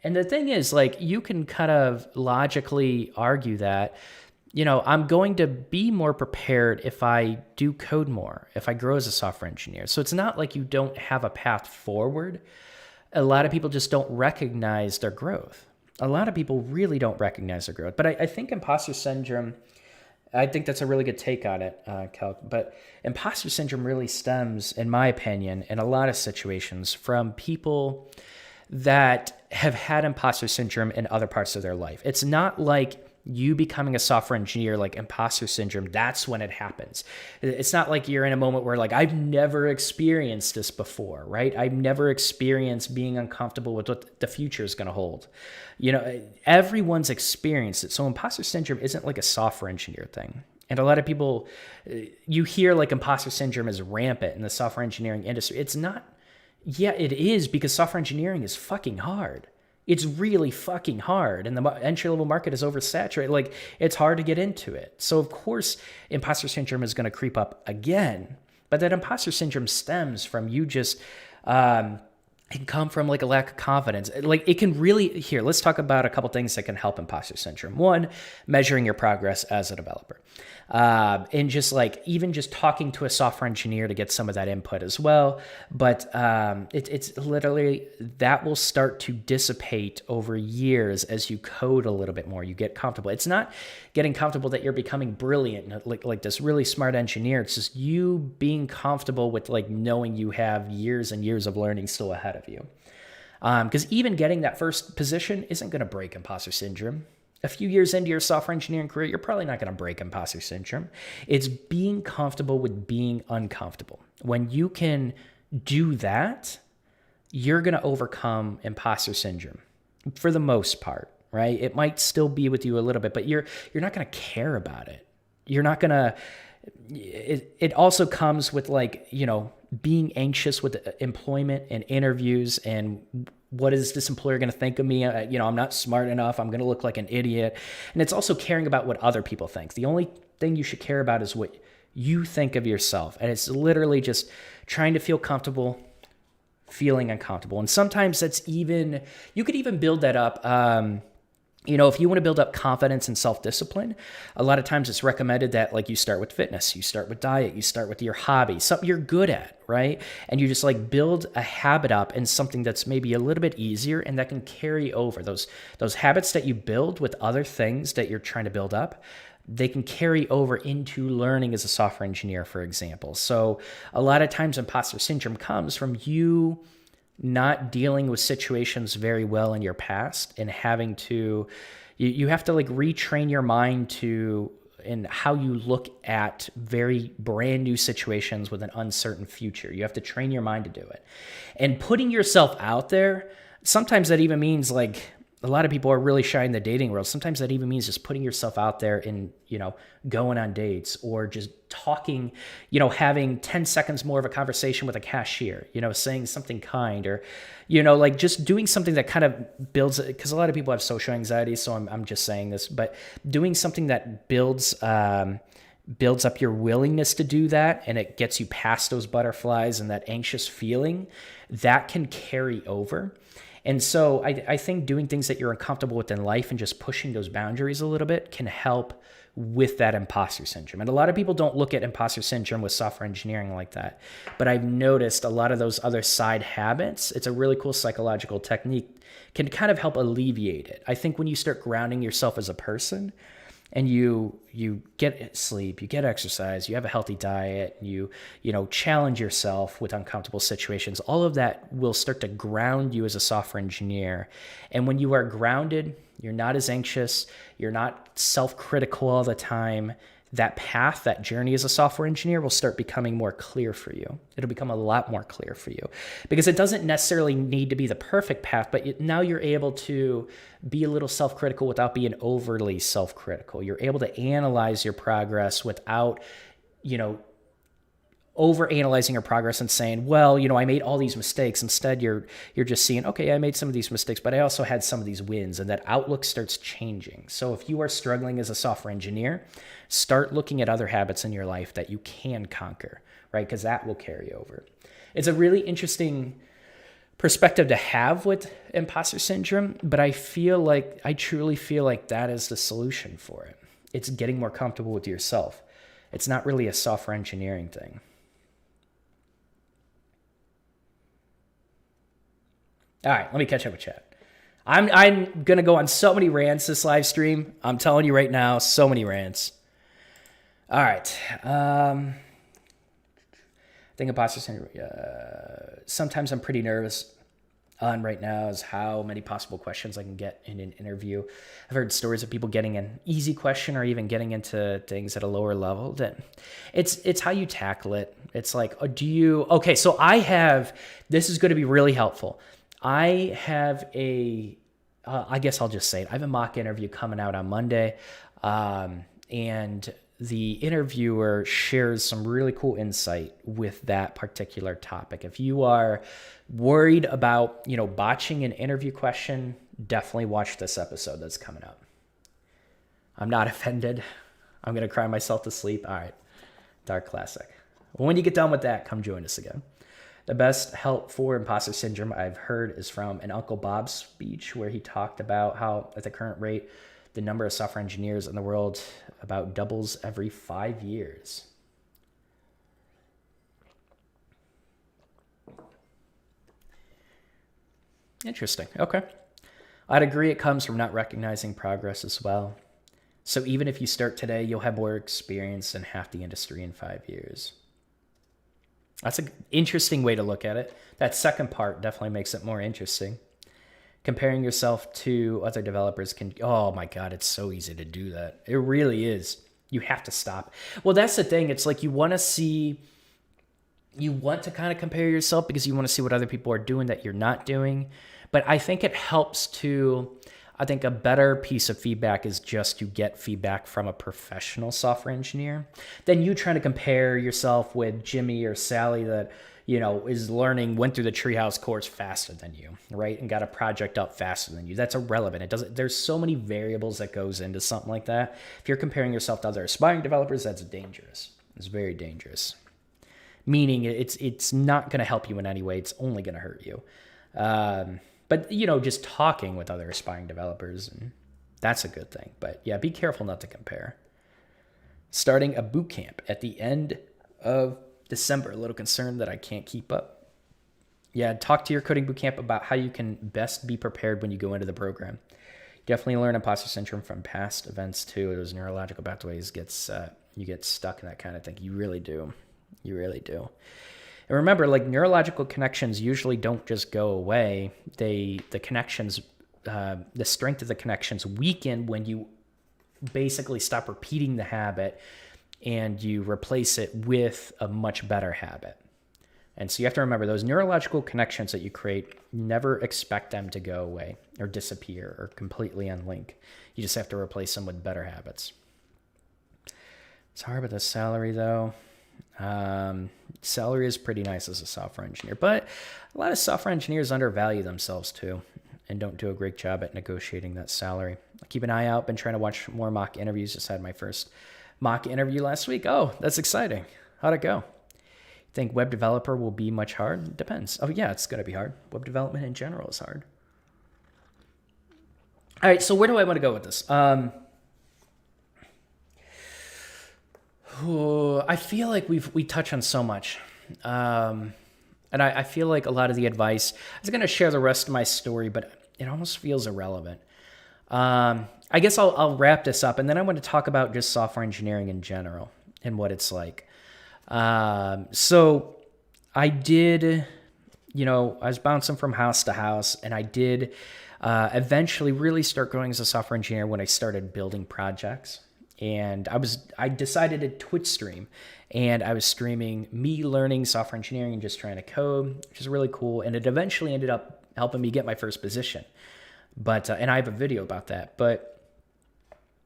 And the thing is, like, you can kind of logically argue that, you know, I'm going to be more prepared if I do code more, if I grow as a software engineer. So it's not like you don't have a path forward. A lot of people just don't recognize their growth. A lot of people really don't recognize their growth. But I think imposter syndrome, I think that's a really good take on it, Cal. But imposter syndrome really stems, in my opinion, in a lot of situations from people that have had imposter syndrome in other parts of their life. It's not like you becoming a software engineer, like imposter syndrome, that's when it happens. It's not like you're in a moment where like, I've never experienced this before, right? I've never experienced being uncomfortable with what the future is going to hold. You know, everyone's experienced it. So imposter syndrome isn't like a software engineer thing. And a lot of people, you hear like imposter syndrome is rampant in the software engineering industry. It's not. Yeah, it is, because software engineering is fucking hard. It's really fucking hard, and the entry-level market is oversaturated. Like, it's hard to get into it. So, of course, imposter syndrome is going to creep up again. But that imposter syndrome stems from you just It can come from like a lack of confidence. Like it can really, here, let's talk about a couple things that can help imposter syndrome. One, measuring your progress as a developer. And just like even just talking to a software engineer to get some of that input as well. But it's literally that will start to dissipate over years as you code a little bit more. You get comfortable. It's not getting comfortable that you're becoming brilliant, like this really smart engineer. It's just you being comfortable with like knowing you have years and years of learning still ahead of you. Because even getting that first position isn't going to break imposter syndrome. A few years into your software engineering career, you're probably not going to break imposter syndrome. It's being comfortable with being uncomfortable. When you can do that, you're going to overcome imposter syndrome for the most part, right? It might still be with you a little bit, but you're not going to care about it. You're not going to. It also comes with like, being anxious with employment and interviews and what is this employer going to think of me? I'm not smart enough. I'm going to look like an idiot. And it's also caring about what other people think. The only thing you should care about is what you think of yourself. And it's literally just trying to feel comfortable, feeling uncomfortable. And sometimes you could even build that up. If you want to build up confidence and self-discipline, a lot of times it's recommended that like you start with fitness, you start with diet, you start with your hobby, something you're good at, right? And you just like build a habit up in something that's maybe a little bit easier and that can carry over. Those habits that you build with other things that you're trying to build up, they can carry over into learning as a software engineer, for example. So a lot of times imposter syndrome comes from you not dealing with situations very well in your past and having to, you have to like retrain your mind to, in how you look at very brand new situations with an uncertain future. You have to train your mind to do it. And putting yourself out there, sometimes that even means like, a lot of people are really shy in the dating world. Sometimes that even means just putting yourself out there and, going on dates or just talking, having 10 seconds more of a conversation with a cashier, saying something kind or, like just doing something that kind of builds, because a lot of people have social anxiety. So I'm just saying this, but doing something that builds up your willingness to do that and it gets you past those butterflies and that anxious feeling, that can carry over. And so I think doing things that you're uncomfortable with in life and just pushing those boundaries a little bit can help with that imposter syndrome. And a lot of people don't look at imposter syndrome with software engineering like that. But I've noticed a lot of those other side habits, it's a really cool psychological technique, can kind of help alleviate it. I think when you start grounding yourself as a person, and you get sleep, you get exercise, you have a healthy diet, you challenge yourself with uncomfortable situations, all of that will start to ground you as a software engineer. And when you are grounded, you're not as anxious, you're not self-critical all the time. That path, that journey as a software engineer will start becoming more clear for you. It'll become a lot more clear for you because it doesn't necessarily need to be the perfect path, but now you're able to be a little self-critical without being overly self-critical. You're able to analyze your progress without, over-analyzing your progress and saying, well, I made all these mistakes. Instead, you're just seeing, okay, I made some of these mistakes, but I also had some of these wins, and that outlook starts changing. So if you are struggling as a software engineer, start looking at other habits in your life that you can conquer, right? Because that will carry over. It's a really interesting perspective to have with imposter syndrome, but I truly feel like that is the solution for it. It's getting more comfortable with yourself. It's not really a software engineering thing. All right, let me catch up with chat. I'm going to go on so many rants this live stream. I'm telling you right now, so many rants. All right. I think imposter syndrome. Sometimes I'm pretty nervous on right now is how many possible questions I can get in an interview. I've heard stories of people getting an easy question or even getting into things at a lower level. That it's how you tackle it. It's like, so this is going to be really helpful. I have I guess I'll just say it. I have a mock interview coming out on Monday, and the interviewer shares some really cool insight with that particular topic. If you are worried about, botching an interview question, definitely watch this episode that's coming up. I'm not offended. I'm going to cry myself to sleep. All right. Dark classic. When you get done with that, come join us again. The best help for imposter syndrome I've heard is from an Uncle Bob speech where he talked about how at the current rate, the number of software engineers in the world about doubles every 5 years. Interesting. Okay. I'd agree it comes from not recognizing progress as well. So even if you start today, you'll have more experience than half the industry in 5 years. That's an interesting way to look at it. That second part definitely makes it more interesting. Comparing yourself to other developers can, oh my God, it's so easy to do that. It really is. You have to stop. Well, that's the thing. It's like you want to kind of compare yourself because you want to see what other people are doing that you're not doing. But I think it helps I think a better piece of feedback is just to get feedback from a professional software engineer than you trying to compare yourself with Jimmy or Sally that, went through the Treehouse course faster than you, right? And got a project up faster than you. That's irrelevant. There's so many variables that goes into something like that. If you're comparing yourself to other aspiring developers, that's dangerous. It's very dangerous. Meaning it's not going to help you in any way. It's only going to hurt you. But, just talking with other aspiring developers, and that's a good thing. But yeah, be careful not to compare. Starting a boot camp at the end of December, a little concerned that I can't keep up. Yeah, talk to your coding boot camp about how you can best be prepared when you go into the program. Definitely learn imposter syndrome from past events too. Those neurological pathways you get stuck in that kind of thing. You really do. You really do. And remember, like neurological connections usually don't just go away. The strength of the connections weaken when you basically stop repeating the habit and you replace it with a much better habit. And so you have to remember those neurological connections that you create, never expect them to go away or disappear or completely unlink. You just have to replace them with better habits. It's hard with the salary though. Salary is pretty nice as a software engineer, but a lot of software engineers undervalue themselves too and don't do a great job at negotiating that salary. Keep an eye out. Been trying to watch more mock interviews. Just had my first mock interview last week. Oh, that's exciting. How'd it go? Think web developer will be much hard? Depends. Oh yeah, it's going to be hard. Web development in general is hard. All right, so where do I want to go with this? I feel like we touch on so much. And I feel like a lot of the advice, I was going to share the rest of my story, but it almost feels irrelevant. I guess I'll wrap this up, and then I want to talk about just software engineering in general and what it's like. So I did, I was bouncing from house to house, and I did eventually really start growing as a software engineer when I started building projects. And I decided to Twitch stream, and I was streaming me learning software engineering and just trying to code, which is really cool. And it eventually ended up helping me get my first position. But, and I have a video about that, but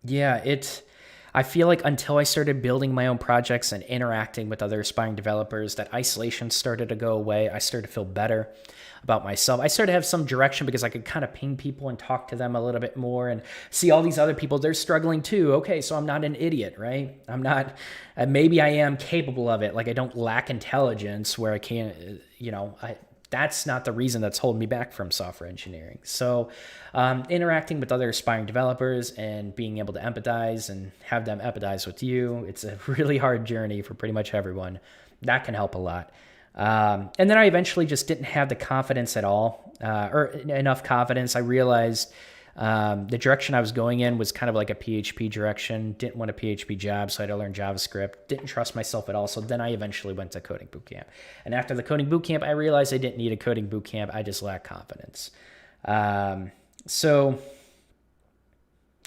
yeah, I feel like until I started building my own projects and interacting with other aspiring developers, that isolation started to go away. I started to feel better about myself. I started to have some direction because I could kind of ping people and talk to them a little bit more and see all these other people. They're struggling too. Okay, so I'm not an idiot, right? I'm not, maybe I am capable of it. Like I don't lack intelligence where I can't, that's not the reason that's holding me back from software engineering. So interacting with other aspiring developers and being able to empathize and have them empathize with you, it's a really hard journey for pretty much everyone. That can help a lot. And then I eventually just didn't have the confidence at all, or enough confidence. I realized the direction I was going in was kind of like a PHP direction. Didn't want a PHP job, so I had to learn JavaScript. Didn't trust myself at all, so then I eventually went to Coding Bootcamp. And after the Coding Bootcamp, I realized I didn't need a Coding Bootcamp. I just lacked confidence. So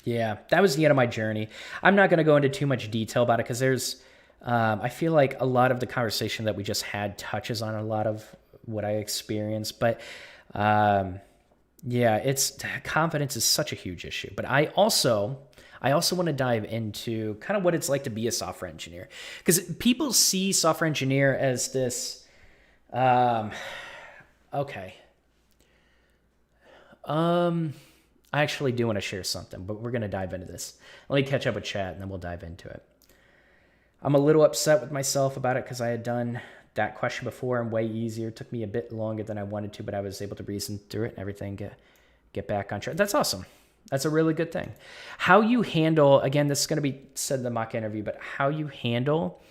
yeah, that was the end of my journey. I'm not going to go into too much detail about it because I feel like a lot of the conversation that we just had touches on a lot of what I experienced, but yeah, confidence is such a huge issue. But I also want to dive into kind of what it's like to be a software engineer, because people see software engineer as this, okay. I actually do want to share something, but we're going to dive into this. Let me catch up with chat and then we'll dive into it. I'm a little upset with myself about it because I had done that question before and way easier. It took me a bit longer than I wanted to, but I was able to reason through it and everything, get back on track. That's awesome. That's a really good thing. How you handle, again, this is going to be said in the mock interview, but how you handle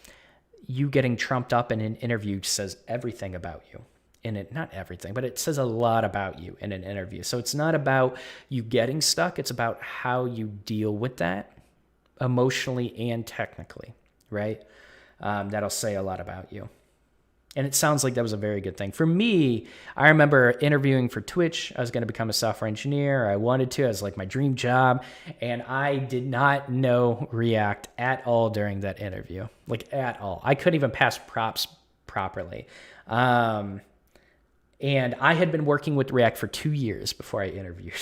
you getting trumped up in an interview says everything about you. In it, not everything, but it says a lot about you in an interview. So it's not about you getting stuck. It's about how you deal with that emotionally and technically, right? That'll say a lot about you. And it sounds like that was a very good thing. For me, I remember interviewing for Twitch. I was going to become a software engineer. I wanted to. It was like my dream job. And I did not know React at all during that interview. Like at all. I couldn't even pass props properly. And I had been working with React for 2 years before I interviewed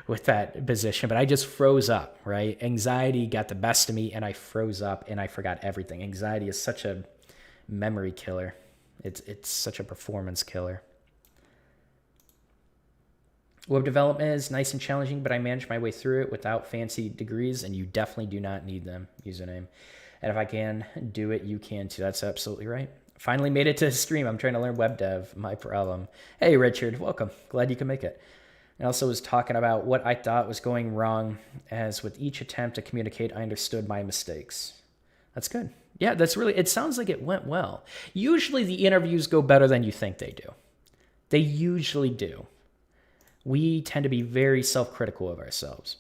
with that position, but I just froze up, right? Anxiety got the best of me and I froze up and I forgot everything. Anxiety is such a memory killer. It's such a performance killer. Web development is nice and challenging, but I managed my way through it without fancy degrees, and you definitely do not need them, username. And if I can do it, you can too. That's absolutely right. Finally made it to the stream. I'm trying to learn web dev. My problem. Hey, Richard. Welcome. Glad you could make it. I also was talking about what I thought was going wrong, as with each attempt to communicate, I understood my mistakes. That's good. Yeah, that's really, it sounds like it went well. Usually the interviews go better than you think they do. They usually do. We tend to be very self-critical of ourselves.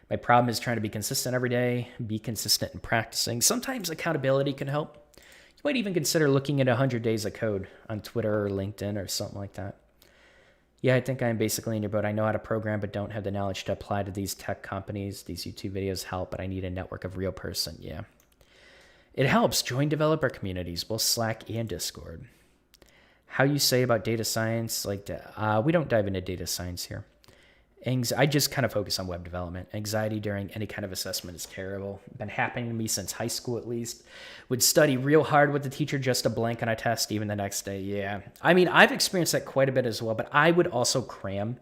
My problem is trying to be consistent every day, be consistent in practicing. Sometimes accountability can help. You might even consider looking at 100 days of code on Twitter or LinkedIn or something like that. Yeah, I think I'm basically in your boat. I know how to program, but don't have the knowledge to apply to these tech companies. These YouTube videos help, but I need a network of real person. Yeah. It helps. Join developer communities, both Slack and Discord. How you say about data science, like we don't dive into data science here. I just kind of focus on web development. Anxiety during any kind of assessment is terrible. Been happening to me since high school, at least. Would study real hard with the teacher just to blank on a test, even the next day. Yeah. I mean, I've experienced that quite a bit as well, but I would also cram.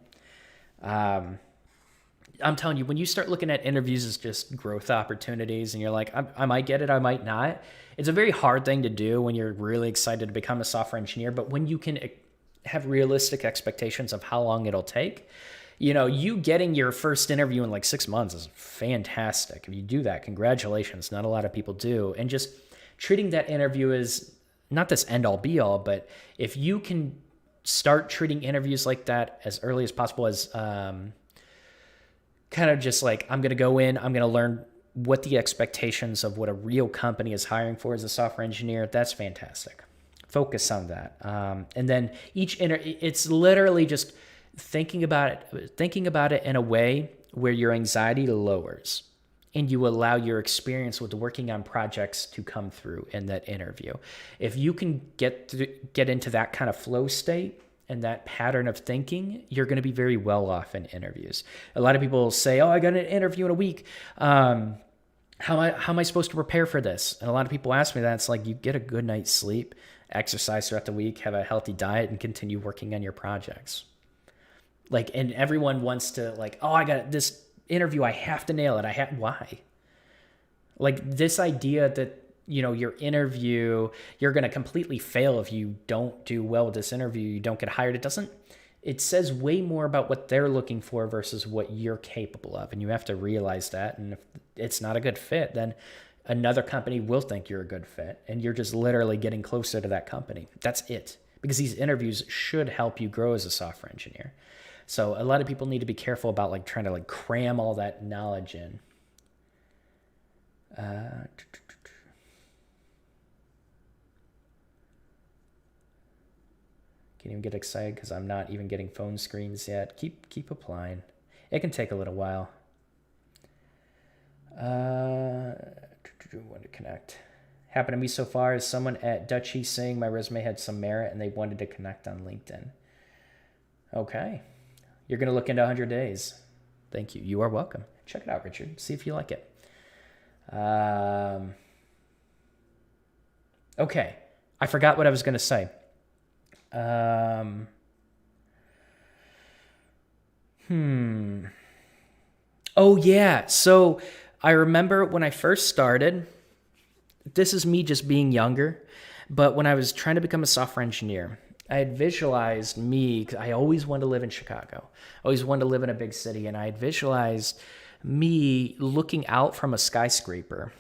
I'm telling you, when you start looking at interviews as just growth opportunities and you're like, I might get it, I might not. It's a very hard thing to do when you're really excited to become a software engineer, but when you can have realistic expectations of how long it'll take, you know, you getting your first interview in like 6 months is fantastic. If you do that, congratulations. Not a lot of people do. And just treating that interview as not this end all be all, but if you can start treating interviews like that as early as possible, as kind of just like, I'm going to go in, I'm going to learn what the expectations of what a real company is hiring for as a software engineer. That's fantastic. Focus on that. And then it's literally just thinking about it in a way where your anxiety lowers and you allow your experience with working on projects to come through in that interview. If you can get into that kind of flow state and that pattern of thinking, you're going to be very well off in interviews. A lot of people say, oh, I got an interview in a week. How am I supposed to prepare for this? And a lot of people ask me that. It's like, you get a good night's sleep, exercise throughout the week, have a healthy diet, and continue working on your projects. Like, and everyone wants to like, oh, I got this interview, I have to nail it. Why? Like this idea that, you know, your interview, you're going to completely fail if you don't do well with this interview, you don't get hired. It says way more about what they're looking for versus what you're capable of. And you have to realize that. And if it's not a good fit, then another company will think you're a good fit. And you're just literally getting closer to that company. That's it. Because these interviews should help you grow as a software engineer. So a lot of people need to be careful about like trying to like cram all that knowledge in. Can't even get excited because I'm not even getting phone screens yet. Keep applying. It can take a little while. Want to connect. Happened to me so far is someone at Dutchy saying my resume had some merit and they wanted to connect on LinkedIn. Okay. You're going to look into 100 days. Thank you. You are welcome. Check it out, Richard. See if you like it. Okay. I forgot what I was going to say. Oh, yeah. So I remember when I first started, this is me just being younger. But when I was trying to become a software engineer, I had visualized me, 'cause I always wanted to live in Chicago. I always wanted to live in a big city. And I had visualized me looking out from a skyscraper,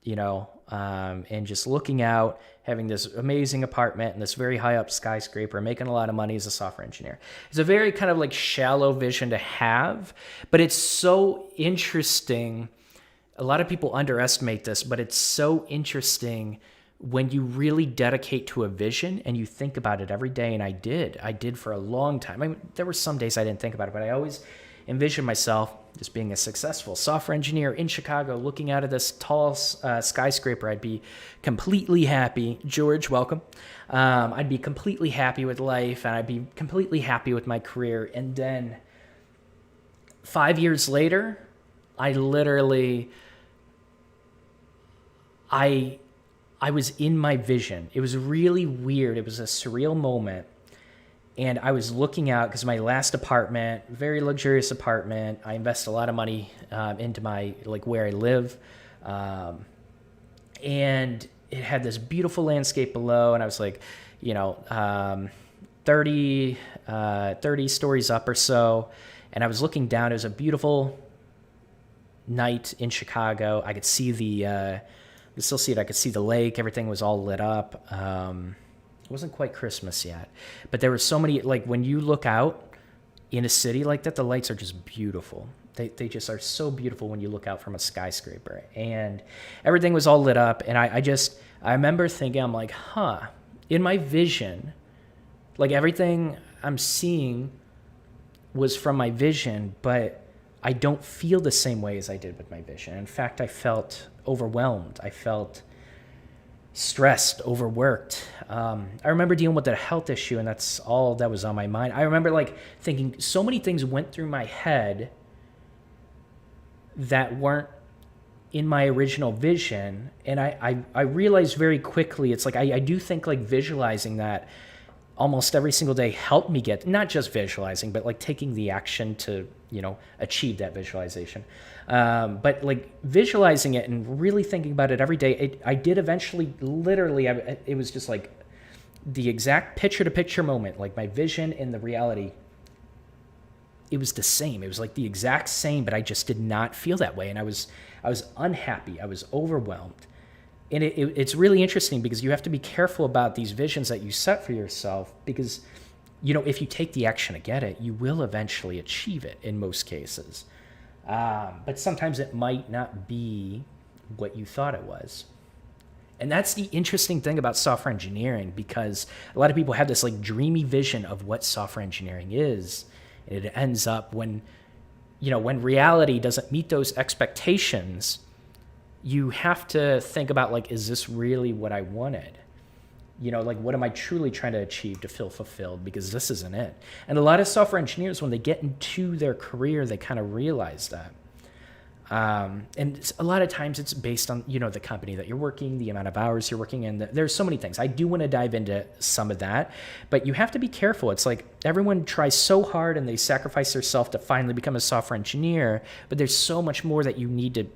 and just looking out, having this amazing apartment and this very high up skyscraper, making a lot of money as a software engineer. It's a very kind of like shallow vision to have, but it's so interesting. A lot of people underestimate this, but it's so interesting when you really dedicate to a vision and you think about it every day. And I did for a long time. I mean, there were some days I didn't think about it, but I always envisioned myself just being a successful software engineer in Chicago, looking out of this tall skyscraper. I'd be completely happy. George, welcome. I'd be completely happy with life, and I'd be completely happy with my career. And then 5 years later, I was in my vision. It was really weird. It was a surreal moment. And I was looking out because my last apartment, very luxurious apartment. I invest a lot of money into my, where I live. And it had this beautiful landscape below. And I was 30 stories up or so. And I was looking down. It was a beautiful night in Chicago. I could see I could still see it. I could see the lake. Everything was all lit up. It wasn't quite Christmas yet, but there were so many, when you look out in a city like that, the lights are just beautiful. They just are so beautiful when you look out from a skyscraper, and everything was all lit up. And I remember thinking, I'm like, in my vision, everything I'm seeing was from my vision, but I don't feel the same way as I did with my vision. In fact, I felt overwhelmed. I felt stressed, overworked. I remember dealing with a health issue, and that's all that was on my mind. I remember thinking so many things went through my head that weren't in my original vision. And I realized very quickly, it's I do think visualizing that almost every single day helped me get, not just visualizing, but taking the action to, achieve that visualization. But visualizing it and really thinking about it every day, I did eventually, literally, it was just the exact picture-to-picture moment, my vision and the reality, it was the same. It was the exact same, but I just did not feel that way. And I was unhappy. I was overwhelmed. And it's really interesting because you have to be careful about these visions that you set for yourself, because, if you take the action to get it, you will eventually achieve it in most cases. But sometimes it might not be what you thought it was. And that's the interesting thing about software engineering, because a lot of people have this dreamy vision of what software engineering is. And it ends up when reality doesn't meet those expectations, you have to think about is this really what I wanted? What am I truly trying to achieve to feel fulfilled? Because this isn't it. And a lot of software engineers, when they get into their career, they kind of realize that. And a lot of times it's based on, the company that you're working, the amount of hours you're working in. There's so many things. I do want to dive into some of that, but you have to be careful. It's everyone tries so hard and they sacrifice themselves to finally become a software engineer, but there's so much more that you need to,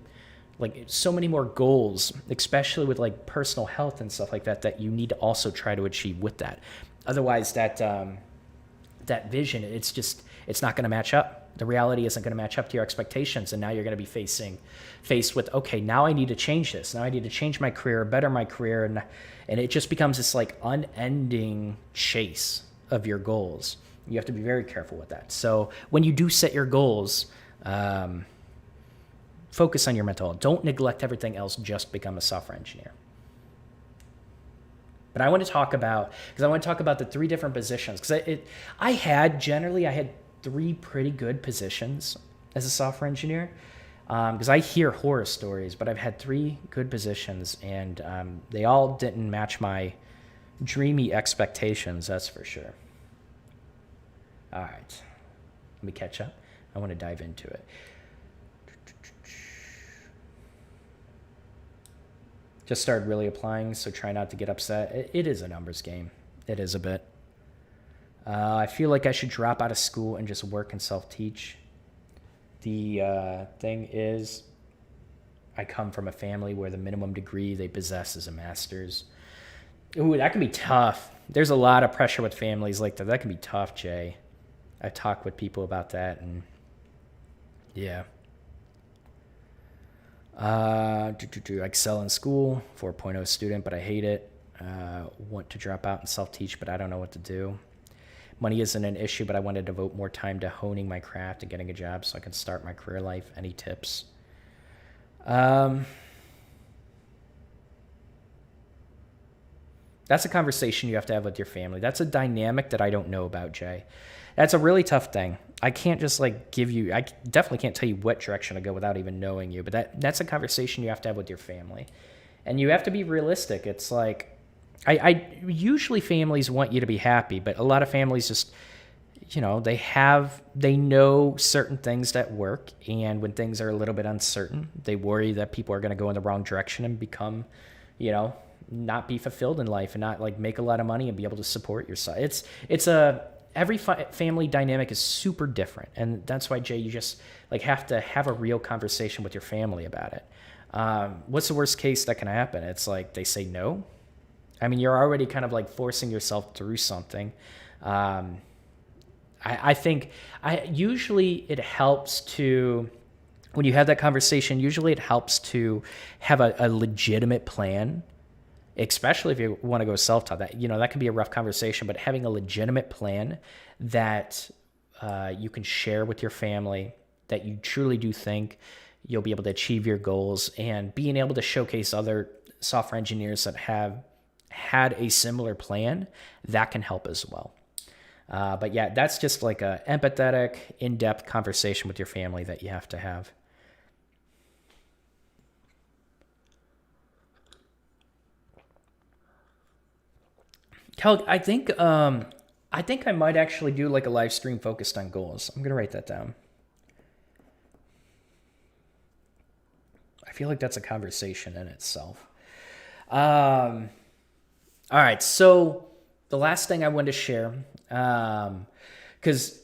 so many more goals, especially with personal health and stuff like that, that you need to also try to achieve with that. Otherwise, that vision, it's not going to match up. The reality isn't going to match up to your expectations. And now you're going to be faced with, okay, now I need to change this. Now I need to change my career, better my career. And it just becomes this unending chase of your goals. You have to be very careful with that. So when you do set your goals, focus on your mental health. Don't neglect everything else. Just become a software engineer. But I want to talk about the three different positions, because I had 3 pretty good positions as a software engineer, because I hear horror stories, but I've had 3 good positions, and they all didn't match my dreamy expectations, that's for sure. All right, let me catch up. I want to dive into it. Just started really applying, so try not to get upset. It is a numbers game. It is a bit. I feel like I should drop out of school and just work and self-teach. The thing is, I come from a family where the minimum degree they possess is a master's. Ooh, that can be tough. There's a lot of pressure with families like that. That can be tough, Jay. I talk with people about that, and yeah. I excel in school, 4.0 student, but I hate it. Want to drop out and self-teach, but I don't know what to do. Money isn't an issue, but I want to devote more time to honing my craft and getting a job so I can start my career life. Any tips? Um, that's a conversation you have to have with your family. That's a dynamic that I don't know about, Jay. That's a really tough thing. I can't just like give you, I definitely can't tell you what direction to go without even knowing you, but that's a conversation you have to have with your family. And you have to be realistic. It's like, I usually families want you to be happy, but a lot of families just, they know certain things that work. And when things are a little bit uncertain, they worry that people are going to go in the wrong direction and become, you know, not be fulfilled in life and not like make a lot of money and be able to support yourself. Every family dynamic is super different. And that's why, Jay, you just like have to have a real conversation with your family about it. What's the worst case that can happen? It's like they say no. I mean, you're already kind of like forcing yourself through something. I think usually it helps to, when you have that conversation, usually it helps to have a legitimate plan, especially if you want to go self-taught. That can be a rough conversation, but having a legitimate plan that you can share with your family, that you truly do think you'll be able to achieve your goals, and being able to showcase other software engineers that have had a similar plan, that can help as well. But yeah, that's just like a empathetic, in-depth conversation with your family that you have to have. Cal, I think I might actually do like a live stream focused on goals. I'm gonna write that down. I feel like that's a conversation in itself. Um, all right, so the last thing I wanted to share, because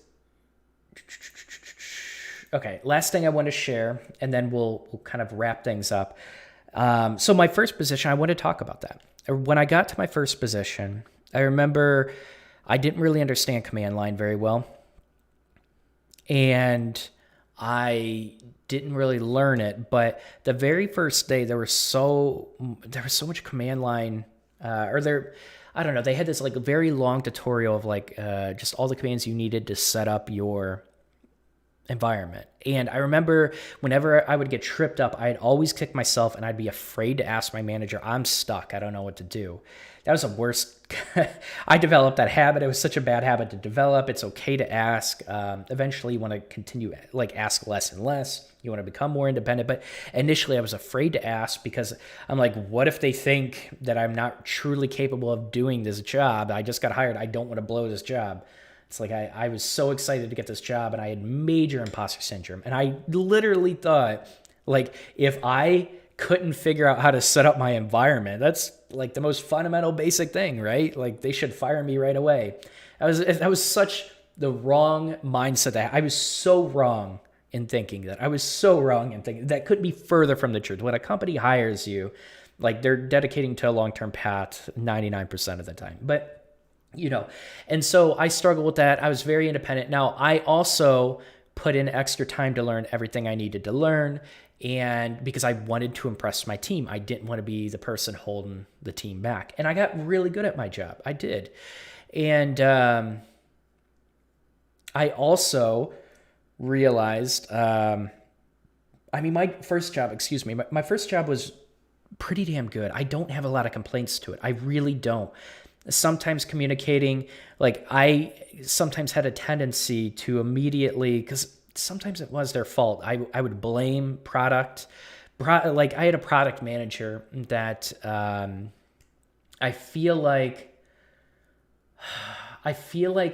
okay, last thing I want to share, and then we'll kind of wrap things up. So my first position, I want to talk about that. When I got to my first position, I remember I didn't really understand command line very well, and I didn't really learn it. But the very first day, there was so much command line, I don't know. They had this like very long tutorial of like just all the commands you needed to set up your environment. And I remember whenever I would get tripped up, I'd always kick myself and I'd be afraid to ask my manager, I'm stuck. I don't know what to do. That was the worst. I developed that habit. It was such a bad habit to develop. It's okay to ask. Eventually you want to continue, like ask less and less. You want to become more independent. But initially I was afraid to ask because I'm like, what if they think that I'm not truly capable of doing this job? I just got hired. I don't want to blow this job. It's like I was so excited to get this job and I had major imposter syndrome. And I literally thought, like, if I couldn't figure out how to set up my environment, that's like the most fundamental basic thing, right? Like they should fire me right away. That was such the wrong mindset. That I was so wrong in thinking that. I was so wrong in thinking that couldn't be further from the truth. When a company hires you, like they're dedicating to a long-term path 99% of the time. But and so I struggled with that. I was very independent. Now, I also put in extra time to learn everything I needed to learn. And because I wanted to impress my team, I didn't want to be the person holding the team back. And I got really good at my job. I did. And I also realized, my first job was pretty damn good. I don't have a lot of complaints to it. I really don't. Sometimes communicating, like I sometimes had a tendency to immediately, because sometimes it was their fault. I would blame like I had a product manager that I feel like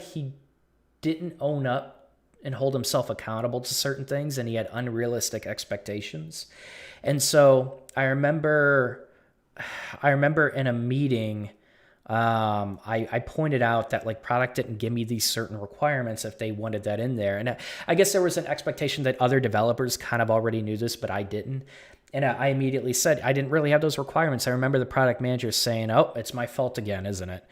he didn't own up and hold himself accountable to certain things, and he had unrealistic expectations. And so I remember in a meeting, I pointed out that like product didn't give me these certain requirements if they wanted that in there. And I guess there was an expectation that other developers kind of already knew this, but I didn't. And I immediately said, I didn't really have those requirements. I remember the product manager saying, oh, it's my fault again, isn't it?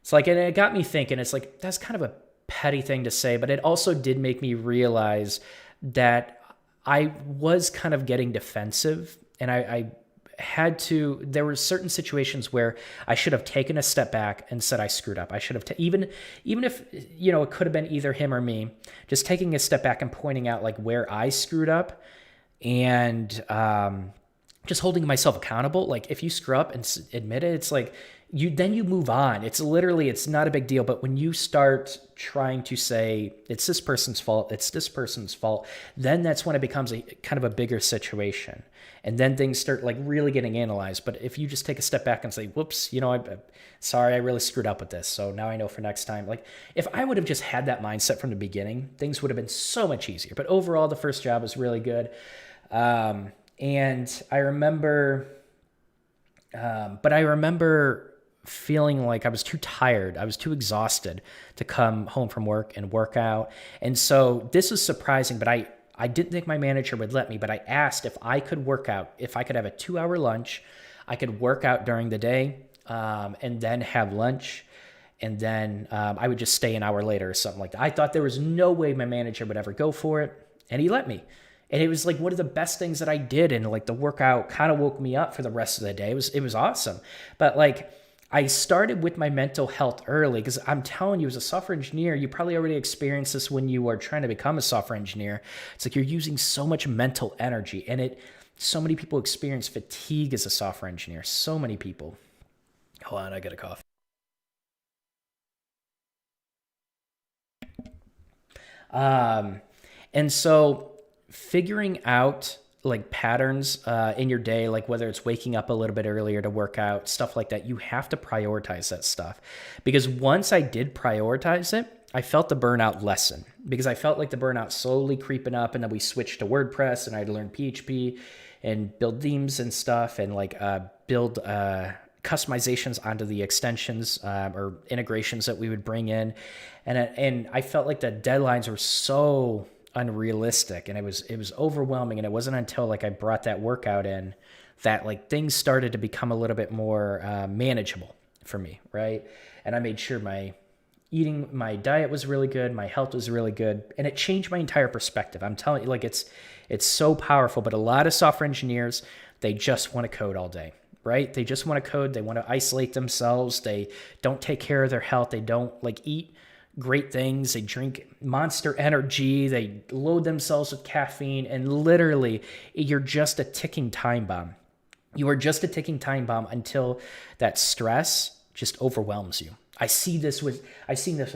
It's like, and it got me thinking, it's like, that's kind of a petty thing to say, but it also did make me realize that I was kind of getting defensive, and I had to, there were certain situations where I should have taken a step back and said I screwed up. I should have, even if, it could have been either him or me, just taking a step back and pointing out like where I screwed up, and just holding myself accountable. Like if you screw up and admit it, it's like then you move on. It's not a big deal. But when you start trying to say it's this person's fault, then that's when it becomes a kind of a bigger situation. And then things start like really getting analyzed. But if you just take a step back and say, whoops, I'm sorry, I really screwed up with this. So now I know for next time. Like if I would have just had that mindset from the beginning, things would have been so much easier. But overall, the first job was really good. And I remember, feeling like I was too tired. I was too exhausted to come home from work and work out. And so this was surprising, but I didn't think my manager would let me, but I asked if I could work out, if I could have a 2-hour lunch. I could work out during the day, and then have lunch. And then, I would just stay an hour later or something like that. I thought there was no way my manager would ever go for it. And he let me. And it was like one of the best things that I did. And like the workout kind of woke me up for the rest of the day. It was awesome. But like, I started with my mental health early, because I'm telling you, as a software engineer, you probably already experienced this when you are trying to become a software engineer. It's like you're using so much mental energy, and so many people experience fatigue as a software engineer. So many people. Hold on, I got a cough. And so figuring out like patterns in your day, like whether it's waking up a little bit earlier to work out, stuff like that, you have to prioritize that stuff. Because once I did prioritize it, I felt the burnout lessen, because I felt like the burnout slowly creeping up. And then we switched to WordPress, and I'd learned PHP and build themes and stuff, and like build customizations onto the extensions or integrations that we would bring in. And I felt like the deadlines were so unrealistic, and it was overwhelming. And it wasn't until like I brought that workout in that like things started to become a little bit more manageable for me, right? And I made sure my diet was really good, my health was really good, and it changed my entire perspective. I'm telling you, like it's so powerful. But a lot of software engineers, they just want to code all day, right? They just want to code. They want to isolate themselves. They don't take care of their health. They don't like eat great things. They drink Monster Energy. They load themselves with caffeine, and literally you're just a ticking time bomb. You are just a ticking time bomb until that stress just overwhelms you. I've seen this with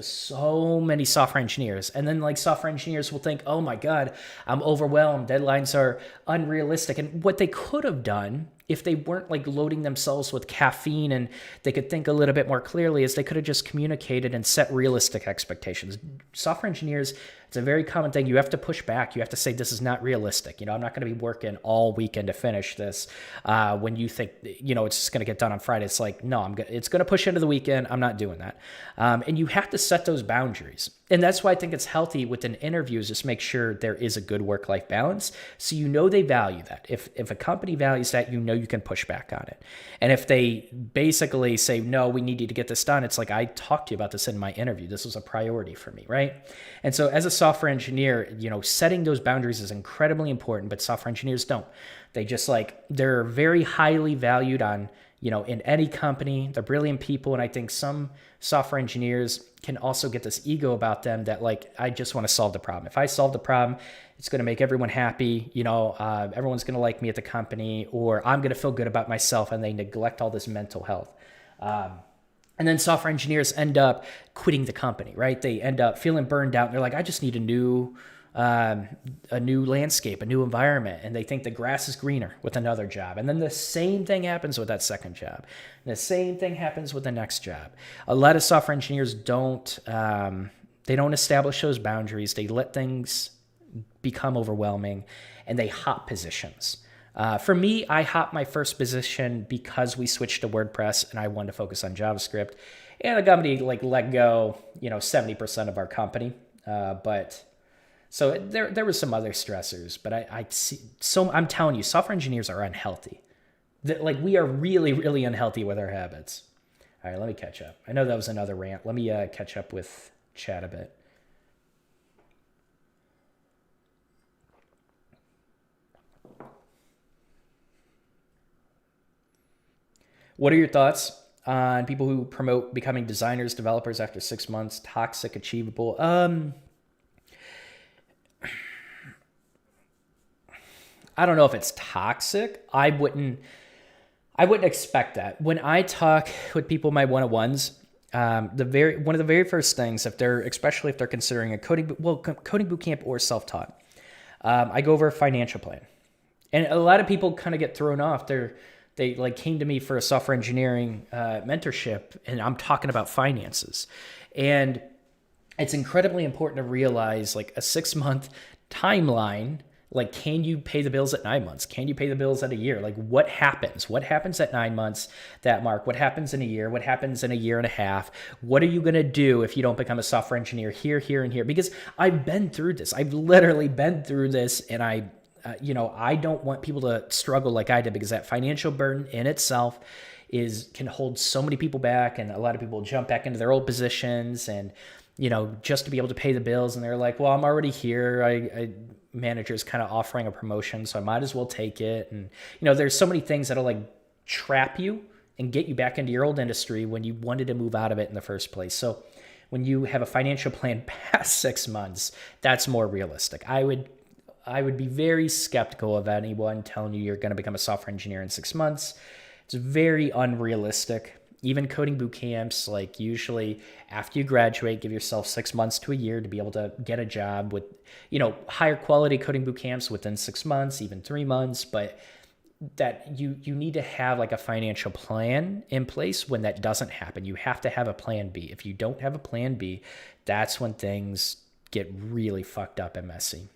so many software engineers. And then like software engineers will think, oh my God, I'm overwhelmed. Deadlines are unrealistic. And what they could have done if they weren't like loading themselves with caffeine and they could think a little bit more clearly is they could have just communicated and set realistic expectations. Software engineers, it's a very common thing. You have to push back. You have to say, this is not realistic. I'm not going to be working all weekend to finish this. When you think, it's just going to get done on Friday. It's like, no, it's going to push into the weekend. I'm not doing that. And you have to set those boundaries. And that's why I think it's healthy within interviews, just make sure there is a good work-life balance. So they value that. If a company values that, you can push back on it. And if they basically say, no, we need you to get this done, it's like, I talked to you about this in my interview. This was a priority for me, right? And so as a software engineer, setting those boundaries is incredibly important, but software engineers don't. They just they're very highly valued on, in any company. They're brilliant people. And I think some software engineers can also get this ego about them that I just want to solve the problem. If I solve the problem, it's going to make everyone happy. Everyone's going to like me at the company, or I'm going to feel good about myself, and they neglect all this mental health. And then software engineers end up quitting the company, right? They end up feeling burned out. And they're like, I just need a new landscape, a new environment. And they think the grass is greener with another job. And then the same thing happens with that second job. And the same thing happens with the next job. A lot of software engineers don't establish those boundaries. They let things become overwhelming, and they hop positions. For me, I hopped my first position because we switched to WordPress and I wanted to focus on JavaScript. And the company let go, 70% of our company. But So there were some other stressors, but I see, so I'm telling you, software engineers are unhealthy. Like we are really, really unhealthy with our habits. All right, let me catch up. I know that was another rant. Let me catch up with chat a bit. What are your thoughts on people who promote becoming designers, developers after 6 months? Toxic, achievable? I don't know if it's toxic. I wouldn't expect that. When I talk with people in my one-on-ones, one of the very first things, especially if they're considering a coding bootcamp or self-taught, I go over a financial plan. And a lot of people kind of get thrown off. They like came to me for a software engineering mentorship, and I'm talking about finances. And it's incredibly important to realize like a 6-month timeline. Like, can you pay the bills at 9 months? Can you pay the bills at a year? Like, what happens? What happens at 9 months, that mark? What happens in a year? What happens in a year and a half? What are you going to do if you don't become a software engineer here, here, and here? Because I've been through this. I've literally been through this, and I don't want people to struggle like I did, because that financial burden in itself can hold so many people back, and a lot of people jump back into their old positions and, just to be able to pay the bills. And they're like, well, I'm already here. Manager's kind of offering a promotion, so I might as well take it. And, there's so many things that'll like trap you and get you back into your old industry when you wanted to move out of it in the first place. So when you have a financial plan past 6 months, that's more realistic. I would be very skeptical of anyone telling you you're going to become a software engineer in 6 months. It's very unrealistic. Even coding boot camps, like usually after you graduate, give yourself 6 months to a year to be able to get a job with, higher quality coding boot camps within 6 months, even 3 months. But that you need to have like a financial plan in place when that doesn't happen. You have to have a plan B. If you don't have a plan B, that's when things get really fucked up and messy.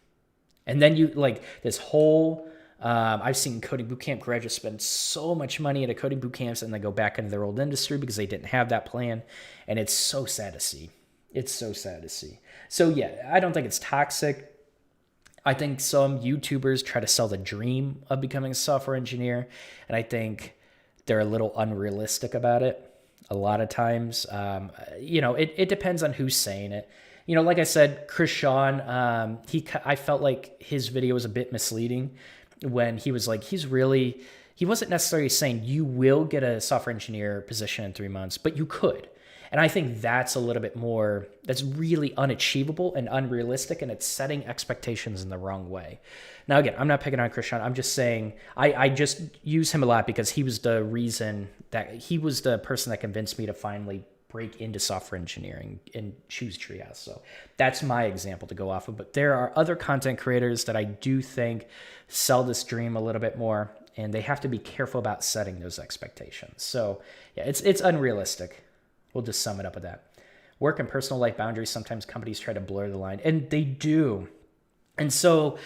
And then you like this whole, I've seen coding bootcamp graduates spend so much money at a coding bootcamps and they go back into their old industry because they didn't have that plan. And it's so sad to see. It's so sad to see. So yeah, I don't think it's toxic. I think some YouTubers try to sell the dream of becoming a software engineer. And I think they're a little unrealistic about it a lot of times. It depends on who's saying it. Like I said, Chris Sean, I felt like his video was a bit misleading when he was like, he wasn't necessarily saying you will get a software engineer position in 3 months, but you could. And I think that's that's really unachievable and unrealistic, and it's setting expectations in the wrong way. Now, again, I'm not picking on Chris Sean. I'm just saying I just use him a lot because he was the person that convinced me to finally break into software engineering and choose Treehouse. So that's my example to go off of. But there are other content creators that I do think sell this dream a little bit more, and they have to be careful about setting those expectations. So yeah, it's unrealistic. We'll just sum it up with that. Work and personal life boundaries. Sometimes companies try to blur the line, and they do. And so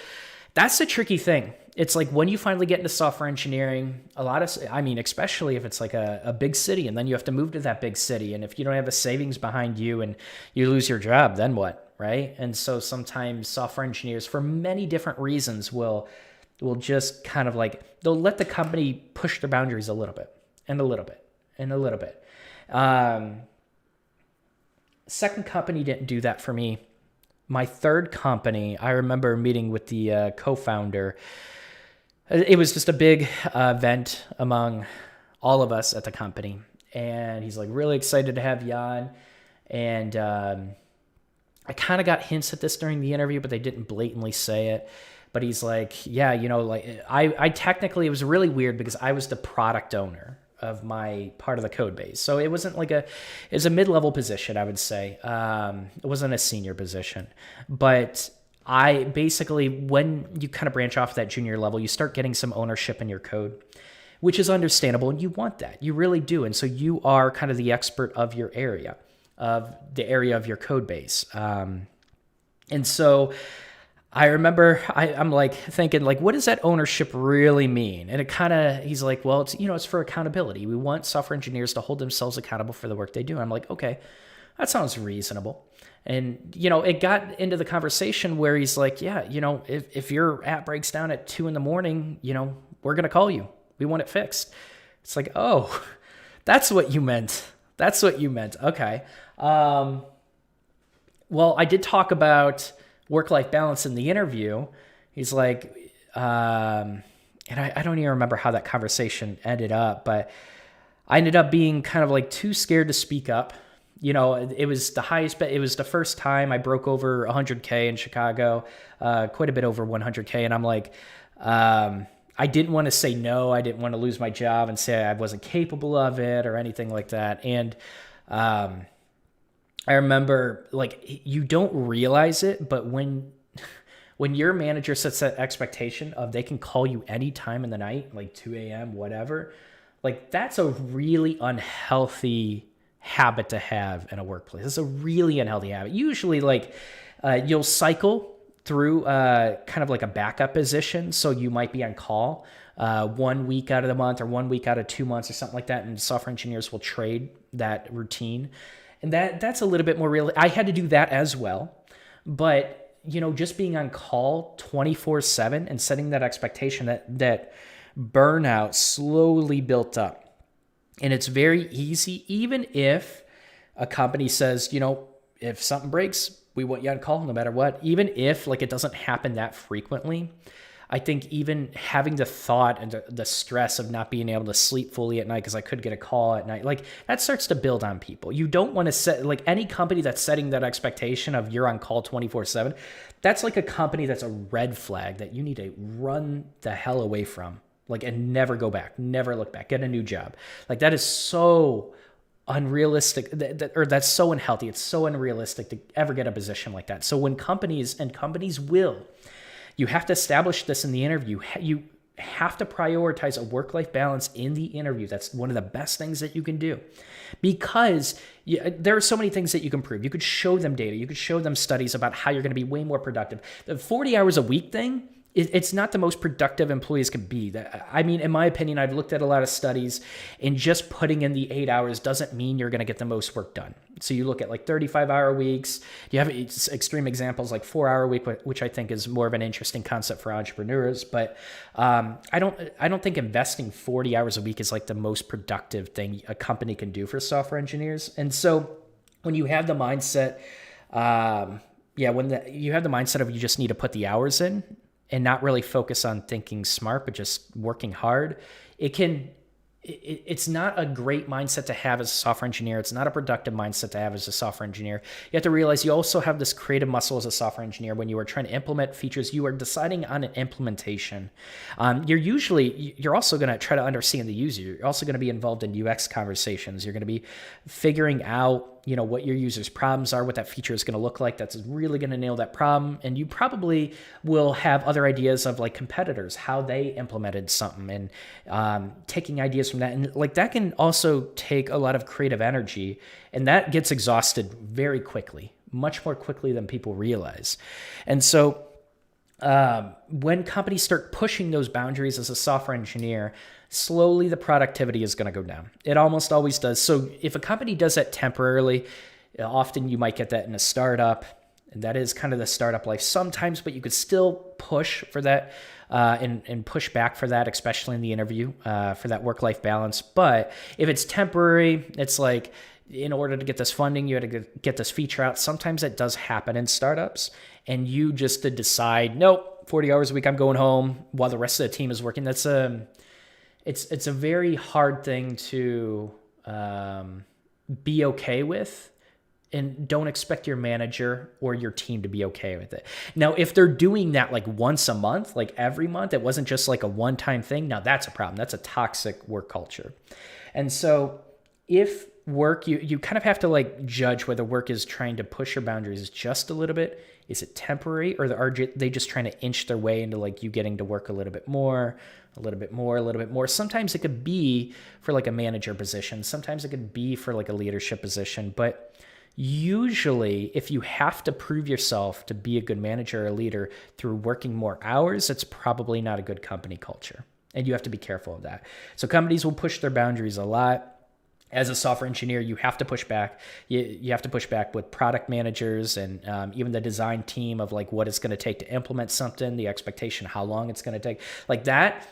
that's the tricky thing. It's like when you finally get into software engineering, especially if it's like a big city and then you have to move to that big city. And if you don't have a savings behind you and you lose your job, then what, right? And so sometimes software engineers, for many different reasons, will just kind of like, they'll let the company push their boundaries a little bit and a little bit and a little bit. Second company didn't do that for me. My third company, I remember meeting with the co-founder. It was just a big event among all of us at the company. And he's like, really excited to have you on. And I kind of got hints at this during the interview, but they didn't blatantly say it. But he's like, yeah, I technically, it was really weird because I was the product owner of my part of the code base. So it wasn't like it was a mid-level position, I would say. It wasn't a senior position. But I basically, when you kind of branch off that junior level, you start getting some ownership in your code, which is understandable. And you want that. You really do. And so you are kind of the expert of your area, of the area of your code base. And so I remember I'm like thinking, like, what does that ownership really mean? And he's like, well, it's for accountability. We want software engineers to hold themselves accountable for the work they do. And I'm like, okay, that sounds reasonable. And, it got into the conversation where he's like, yeah, if your app breaks down at 2 a.m, we're going to call you. We want it fixed. It's like, oh, that's what you meant. That's what you meant. Okay. Well, I did talk about work-life balance in the interview. He's like, and I don't even remember how that conversation ended up, but I ended up being kind of like too scared to speak up. It was the highest, but it was the first time I broke over 100K in Chicago, quite a bit over 100K. And I'm like, I didn't want to say no. I didn't want to lose my job and say I wasn't capable of it or anything like that. And I remember, like, you don't realize it, but when your manager sets that expectation of they can call you any time in the night, like 2 a.m., whatever, like that's a really unhealthy habit to have in a workplace. It's a really unhealthy habit. Usually, like, you'll cycle through kind of like a backup position. So you might be on call 1 week out of the month or 1 week out of 2 months or something like that. And software engineers will trade that routine. And that's a little bit more real. I had to do that as well. But, just being on call 24/7 and setting that expectation that burnout slowly built up. And it's very easy, even if a company says, if something breaks, we want you on call no matter what. Even if like it doesn't happen that frequently, I think even having the thought and the stress of not being able to sleep fully at night because I could get a call at night, like that starts to build on people. You don't want to set, like any company that's setting that expectation of you're on call 24/7, that's like a company that's a red flag that you need to run the hell away from. Like, and never go back, never look back, get a new job. Like that is so unrealistic, that's so unhealthy. It's so unrealistic to ever get a position like that. So when companies will, you have to establish this in the interview. You have to prioritize a work-life balance in the interview. That's one of the best things that you can do because there are so many things that you can prove. You could show them data. You could show them studies about how you're going to be way more productive. The 40 hours a week thing, it's not the most productive employees can be. I mean, in my opinion, I've looked at a lot of studies, and just putting in the 8 hours doesn't mean you're going to get the most work done. So you look at like 35-hour weeks. You have extreme examples like 4-hour week, which I think is more of an interesting concept for entrepreneurs. But I don't think investing 40 hours a week is like the most productive thing a company can do for software engineers. And so when you have the mindset, you have the mindset of you just need to put the hours in, and not really focus on thinking smart, but just working hard, it's not a great mindset to have as a software engineer. It's not a productive mindset to have as a software engineer. You have to realize you also have this creative muscle as a software engineer. When you are trying to implement features, you are deciding on an implementation. You're also going to try to understand the user. You're also going to be involved in UX conversations. You're going to be figuring out what your user's problems are, what that feature is going to look like. That's really going to nail that problem. And you probably will have other ideas of like competitors, how they implemented something, and taking ideas from that. And like that can also take a lot of creative energy, and that gets exhausted very quickly, much more quickly than people realize. And so when companies start pushing those boundaries as a software engineer, slowly the productivity is going to go down. It almost always does. So if a company does that temporarily, often you might get that in a startup, and that is kind of the startup life sometimes, but you could still push for that and push back for that, especially in the interview, for that work-life balance. But if it's temporary, it's like, in order to get this funding, you had to get this feature out. Sometimes it does happen in startups, and you just to decide, nope, 40 hours a week, I'm going home while the rest of the team is working. That's it's a very hard thing to be okay with, and don't expect your manager or your team to be okay with it. Now, if they're doing that like once a month, like every month, it wasn't just like a one-time thing, now that's a problem. That's a toxic work culture. And so if work, you kind of have to like judge whether work is trying to push your boundaries just a little bit. Is it temporary, or are they just trying to inch their way into like you getting to work a little bit more, a little bit more, a little bit more? Sometimes it could be for like a manager position. Sometimes it could be for like a leadership position. But usually if you have to prove yourself to be a good manager or a leader through working more hours, it's probably not a good company culture. And you have to be careful of that. So companies will push their boundaries a lot. As a software engineer, you have to push back. You have to push back with product managers and even the design team of like what it's going to take to implement something, the expectation, how long it's going to take. Like that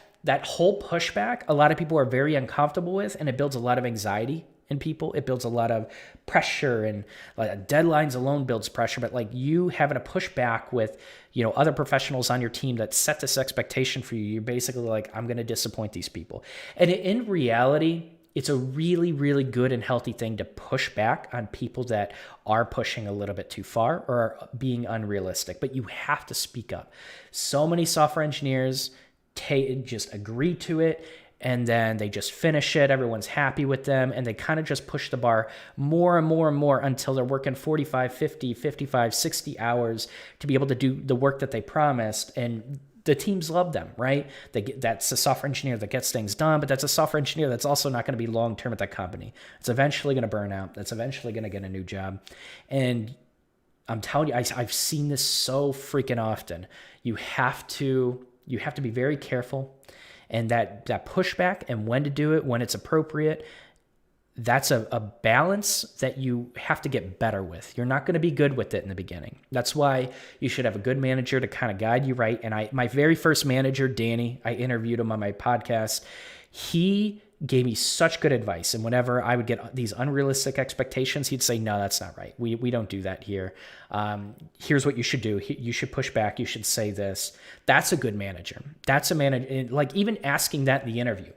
whole pushback, a lot of people are very uncomfortable with, and it builds a lot of anxiety in people. It builds a lot of pressure, and like deadlines alone builds pressure. But like you having to push back with, other professionals on your team that set this expectation for you, you're basically like, I'm going to disappoint these people. And in reality, it's a really, really good and healthy thing to push back on people that are pushing a little bit too far or are being unrealistic, but you have to speak up. So many software engineers just agree to it, and then they just finish it. Everyone's happy with them, and they kind of just push the bar more and more and more until they're working 45, 50, 55, 60 hours to be able to do the work that they promised. And the teams love them, right? That's a software engineer that gets things done, but that's a software engineer that's also not going to be long-term at that company. It's eventually going to burn out. That's eventually going to get a new job. And I'm telling you, I've seen this so freaking often. You have to be very careful, and that pushback and when to do it, when it's appropriate, that's a balance that you have to get better with. You're not going to be good with it in the beginning. That's why you should have a good manager to kind of guide you right. And my very first manager, Danny, I interviewed him on my podcast. He gave me such good advice. And whenever I would get these unrealistic expectations, he'd say, no, that's not right. We don't do that here. Here's what you should do. You should push back. You should say this. That's a good manager. That's a manager. Like even asking that in the interview,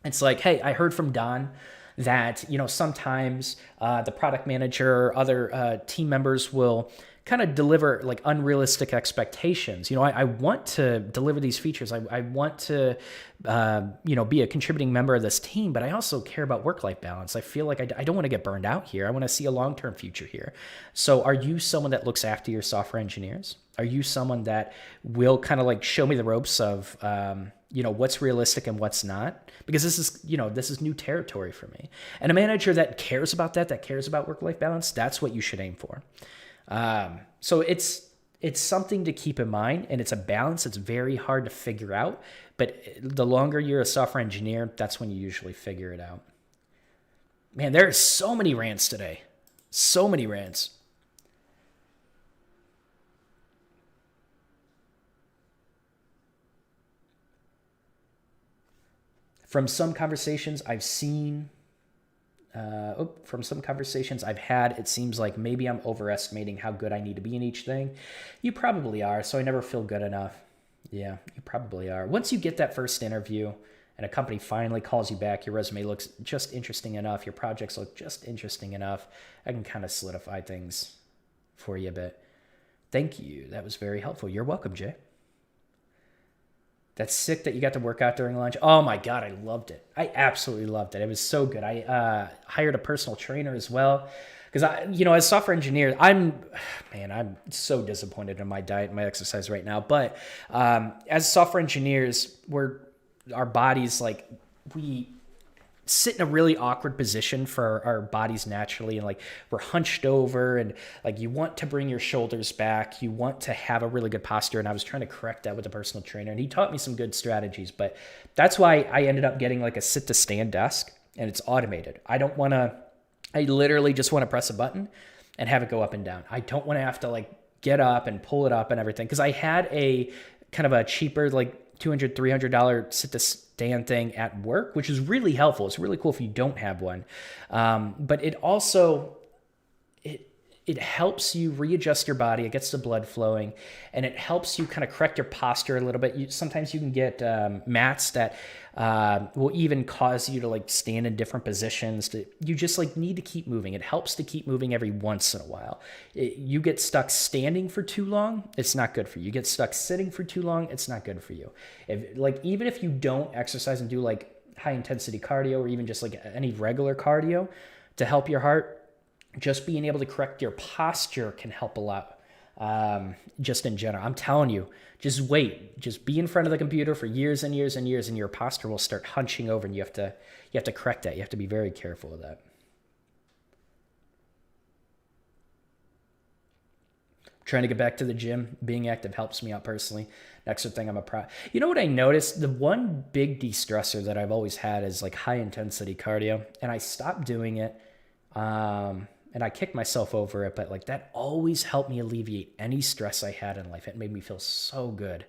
it's like, hey, I heard from Don that, sometimes the product manager or other team members will kind of deliver like unrealistic expectations. I want to deliver these features. I want to, be a contributing member of this team, but I also care about work-life balance. I feel like I don't want to get burned out here. I want to see a long-term future here. So are you someone that looks after your software engineers? Are you someone that will kind of like show me the ropes of, what's realistic and what's not? Because this is new territory for me. And a manager that cares about that cares about work-life balance, that's what you should aim for. So it's something to keep in mind, and it's a balance. It's very hard to figure out, but the longer you're a software engineer, that's when you usually figure it out. Man, there are so many rants today. So many rants. From some conversations I've had, it seems like maybe I'm overestimating how good I need to be in each thing. You probably are, so I never feel good enough. Yeah, you probably are. Once you get that first interview and a company finally calls you back, your resume looks just interesting enough, your projects look just interesting enough, I can kind of solidify things for you a bit. Thank you. That was very helpful. You're welcome, Jay. That's sick that you got to work out during lunch. Oh my God, I loved it. I absolutely loved it. It was so good. I hired a personal trainer as well. Because as a software engineer, I'm so disappointed in my diet and my exercise right now. But as software engineers, our bodies, like we sit in a really awkward position for our bodies naturally, and like we're hunched over, and like you want to bring your shoulders back, you want to have a really good posture. And I was trying to correct that with a personal trainer, and he taught me some good strategies. But that's why I ended up getting like a sit to stand desk, and it's automated. I literally just want to press a button and have it go up and down. I don't want to have to like get up and pull it up and everything, because I had a kind of a cheaper like $200, $300 sit to stand thing at work, which is really helpful. It's really cool if you don't have one. But it also, it helps you readjust your body. It gets the blood flowing, and it helps you kind of correct your posture a little bit. Sometimes you can get mats that will even cause you to like stand in different positions. You just like need to keep moving. It helps to keep moving every once in a while. You get stuck standing for too long, it's not good for you. You get stuck sitting for too long, it's not good for you. Even if you don't exercise and do like high intensity cardio, or even just like any regular cardio to help your heart, just being able to correct your posture can help a lot. Just in general, I'm telling you, just wait, just be in front of the computer for years and years and years, and your posture will start hunching over, and you have to correct that. You have to be very careful of that. Trying to get back to the gym, being active helps me out personally. Next thing, I'm a pro. You know what I noticed? The one big de-stressor that I've always had is like high intensity cardio, and I stopped doing it. And I kicked myself over it, but like that always helped me alleviate any stress I had in life. It made me feel so good.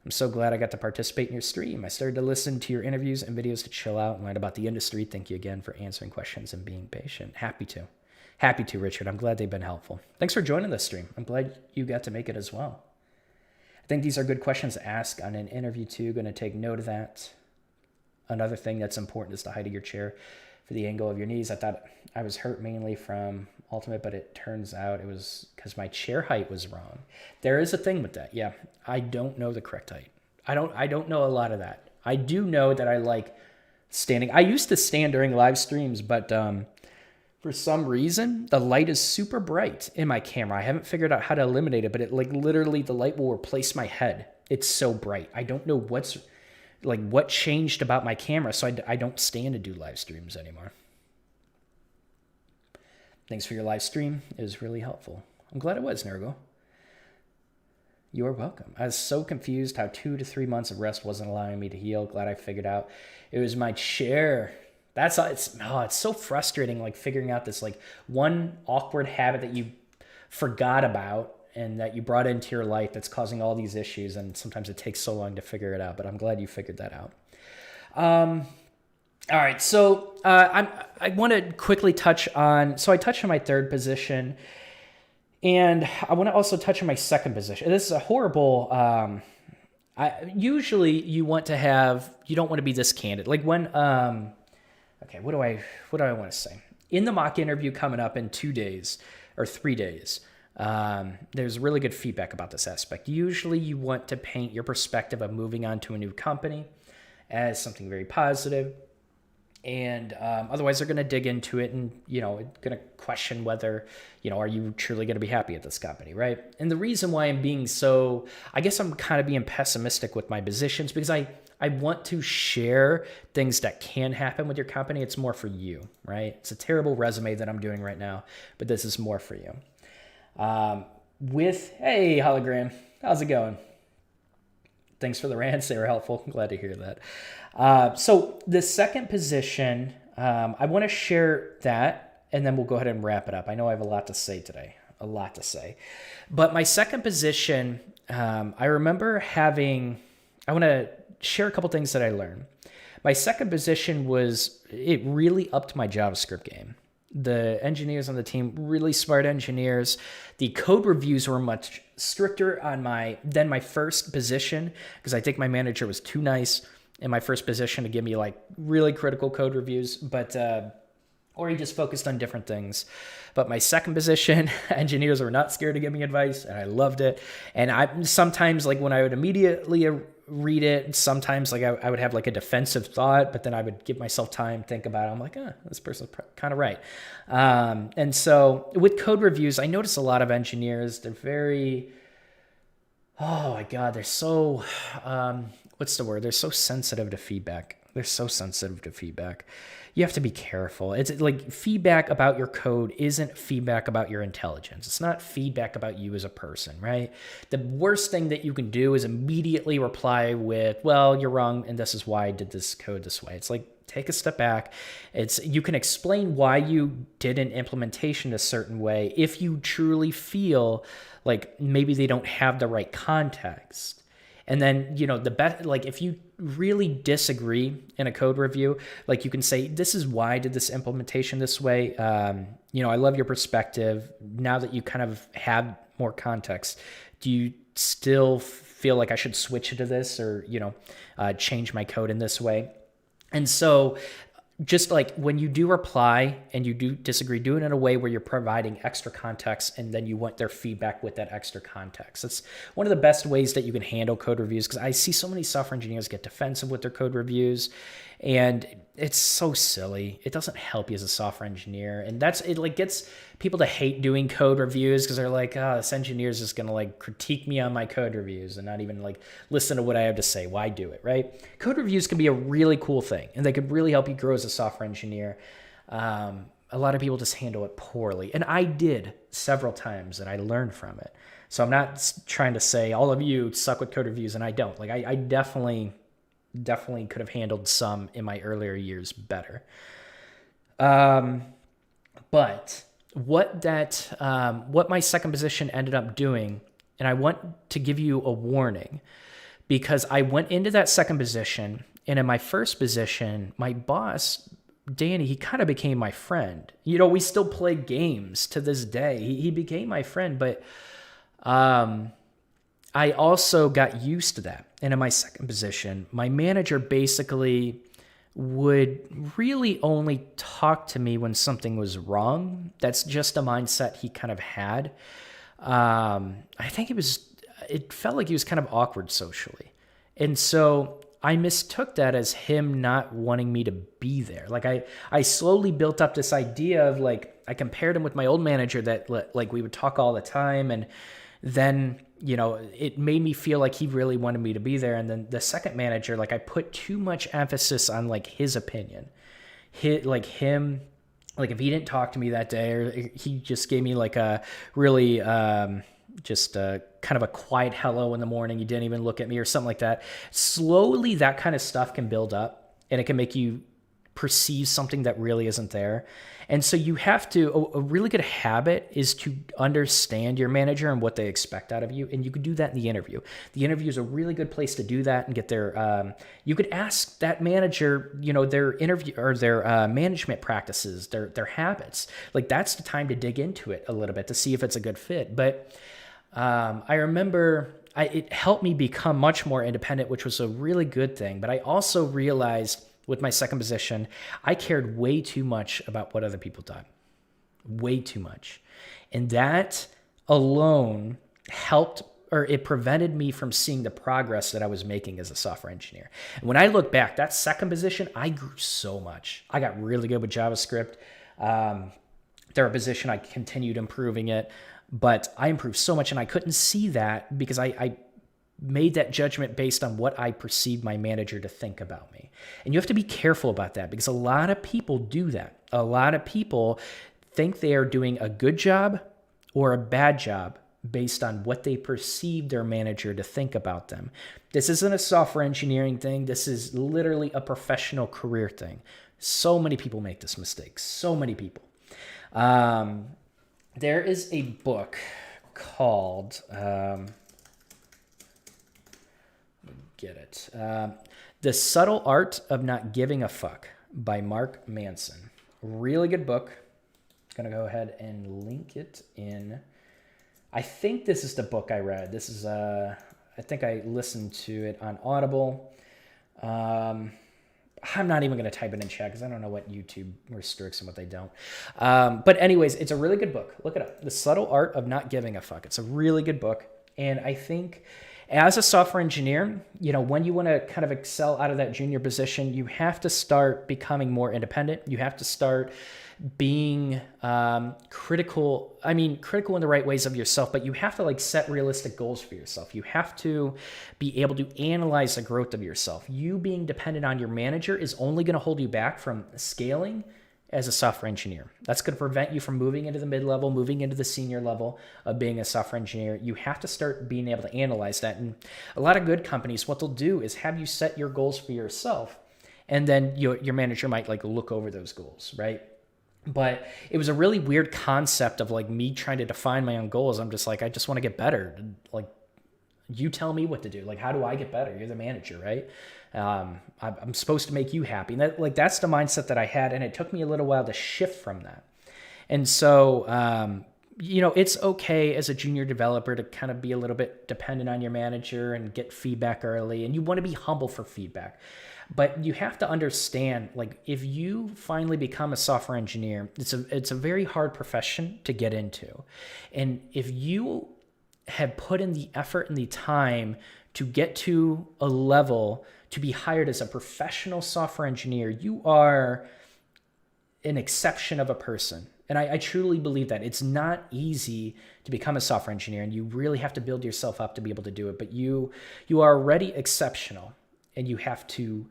I'm so glad I got to participate in your stream. I started to listen to your interviews and videos to chill out and learn about the industry. Thank you again for answering questions and being patient. Happy to, Richard. I'm glad they've been helpful. Thanks for joining the stream. I'm glad you got to make it as well. I think these are good questions to ask on an interview too. Going to take note of that. Another thing that's important is the height of your chair for the angle of your knees. I thought I was hurt mainly from Ultimate, but it turns out it was because my chair height was wrong. There is a thing with that. Yeah, I don't know the correct height. I don't know a lot of that. I do know that I like standing. I used to stand during live streams, but for some reason, the light is super bright in my camera. I haven't figured out how to eliminate it, but it like literally the light will replace my head. It's so bright. I don't know what changed about my camera, so I don't stand to do live streams anymore. Thanks for your live stream. It was really helpful. I'm glad it was, Nergal. You're welcome. I was so confused how 2 to 3 months of rest wasn't allowing me to heal. Glad I figured out it was my chair. That's it's so frustrating, like figuring out this like one awkward habit that you forgot about and that you brought into your life that's causing all these issues, and sometimes it takes so long to figure it out, but I'm glad you figured that out. All right, so I want to quickly touch on, so I touched on my third position, and I want to also touch on my second position. This is a horrible, usually you don't want to be this candid. Like when, okay, what do I want to say? In the mock interview coming up in 2 days or 3 days, there's really good feedback about this aspect. Usually you want to paint your perspective of moving on to a new company as something very positive. And otherwise they're going to dig into it and, going to question whether, are you truly going to be happy at this company, right? And the reason why I'm being I guess I'm kind of being pessimistic with my positions because I want to share things that can happen with your company. It's more for you, right? It's a terrible resume that I'm doing right now, but this is more for you. Hey, Hologram, how's it going? Thanks for the rants. They were helpful. I'm glad to hear that. So the second position, I want to share that, and then we'll go ahead and wrap it up. I know I have a lot to say today, But my second position, I remember I want to share a couple things that I learned. My second position it really upped my JavaScript game. The engineers on the team, really smart engineers. The code reviews were much stricter than my first position because I think my manager was too nice in my first position to give me like really critical code reviews, or he just focused on different things. But my second position, engineers were not scared to give me advice, and I loved it. And I sometimes, like when I would immediately read it, sometimes like I would have like a defensive thought, but then I would give myself time, think about it. I'm like, this person's kind of right. And so with code reviews, I notice a lot of engineers, they're very, oh my God, they're so, what's the word? They're so sensitive to feedback. You have to be careful. It's like feedback about your code isn't feedback about your intelligence. It's not feedback about you as a person, right? The worst thing that you can do is immediately reply with, well, you're wrong, and this is why I did this code this way. It's like, take a step back. You can explain why you did an implementation a certain way if you truly feel like maybe they don't have the right context. And then, the best, like if you really disagree in a code review, like you can say, this is why I did this implementation this way. I love your perspective. Now that you kind of have more context, do you still feel like I should switch to this or, change my code in this way? And so just like when you do reply and you do disagree, do it in a way where you're providing extra context and then you want their feedback with that extra context. It's one of the best ways that you can handle code reviews because I see so many software engineers get defensive with their code reviews and it's so silly. It doesn't help you as a software engineer. And it like gets people to hate doing code reviews because they're like, this engineer is just going to like critique me on my code reviews and not even like listen to what I have to say. Why do it, right? Code reviews can be a really cool thing and they could really help you grow as a software engineer. a lot of people just handle it poorly. And I did several times, and I learned from it. So I'm not trying to say all of you suck with code reviews, and I don't. Like I definitely could have handled some in my earlier years better. But what my second position ended up doing, and I want to give you a warning, because I went into that second position, and in my first position, my boss, Danny, he kind of became my friend. We still play games to this day. He became my friend, but I also got used to that. And in my second position, my manager basically would really only talk to me when something was wrong. That's just a mindset he kind of had. I think it felt like he was kind of awkward socially. And so I mistook that as him not wanting me to be there. Like I slowly built up this idea of like, I compared him with my old manager that like we would talk all the time. And then, it made me feel like he really wanted me to be there. And then the second manager, like I put too much emphasis on like his opinion. Like if he didn't talk to me that day, or he just gave me like a really, just a kind of a quiet hello in the morning, you didn't even look at me or something like that. Slowly that kind of stuff can build up, and it can make you perceive something that really isn't there. And so you have to, a really good habit is to understand your manager and what they expect out of you. And you could do that in the interview. The interview is a really good place to do that and get their, you could ask that manager, their interview or their management practices, their habits. Like that's the time to dig into it a little bit to see if it's a good fit. But I remember it helped me become much more independent, which was a really good thing. But I also realized with my second position, I cared way too much about what other people thought. Way too much. And that alone helped, or it prevented me from seeing the progress that I was making as a software engineer. And when I look back, that second position, I grew so much. I got really good with JavaScript. Third position, I continued improving it, but I improved so much, and I couldn't see that because I made that judgment based on what I perceived my manager to think about me. And you have to be careful about that, because a lot of people do that. A lot of people think they are doing a good job or a bad job based on what they perceive their manager to think about them. This isn't a software engineering thing. This is literally a professional career thing. So many people make this mistake. So many people. There is a book called... get it. The Subtle Art of Not Giving a Fuck by Mark Manson. Really good book. I'm going to go ahead and link it in. I think this is the book I read. This is, I think I listened to it on Audible. I'm not even going to type it in chat because I don't know what YouTube restricts and what they don't. But anyways, it's a really good book. Look it up. The Subtle Art of Not Giving a Fuck. It's a really good book. And I think as a software engineer, when you want to kind of excel out of that junior position, you have to start becoming more independent. You have to start being critical in the right ways of yourself, but you have to like set realistic goals for yourself. You have to be able to analyze the growth of yourself. You being dependent on your manager is only going to hold you back from scaling as a software engineer. That's going to prevent you from moving into the mid-level, moving into the senior level of being a software engineer. You have to start being able to analyze that. And a lot of good companies, what they'll do is have you set your goals for yourself, and then your manager might like look over those goals, right? But it was a really weird concept of like me trying to define my own goals. I'm just like, I just want to get better. Like, you tell me what to do. Like, how do I get better? You're the manager, right? I'm supposed to make you happy. And that's the mindset that I had. And it took me a little while to shift from that. And so, it's okay as a junior developer to kind of be a little bit dependent on your manager and get feedback early. And you want to be humble for feedback. But you have to understand, like, if you finally become a software engineer, it's a very hard profession to get into. And if you have put in the effort and the time to get to a level to be hired as a professional software engineer, you are an exception of a person. And I truly believe that. It's not easy to become a software engineer, and you really have to build yourself up to be able to do it. But you are already exceptional, and you have to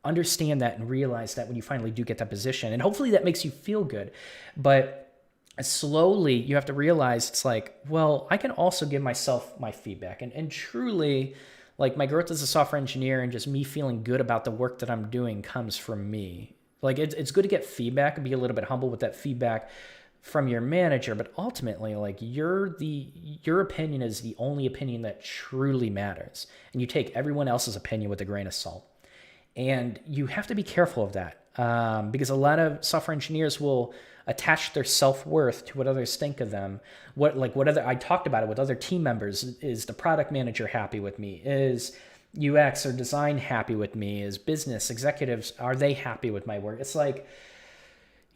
understand that and realize that when you finally do get that position. And hopefully that makes you feel good. But slowly you have to realize it's like, well, I can also give myself my feedback. And truly, like, my growth as a software engineer and just me feeling good about the work that I'm doing comes from me. Like, it's good to get feedback and be a little bit humble with that feedback from your manager, but ultimately, like, your opinion is the only opinion that truly matters. And you take everyone else's opinion with a grain of salt. And you have to be careful of that, because a lot of software engineers will attach their self-worth to what others think of them. I talked about it with other team members. Is the product manager happy with me? Is UX or design happy with me? Is business executives, are they happy with my work? It's like,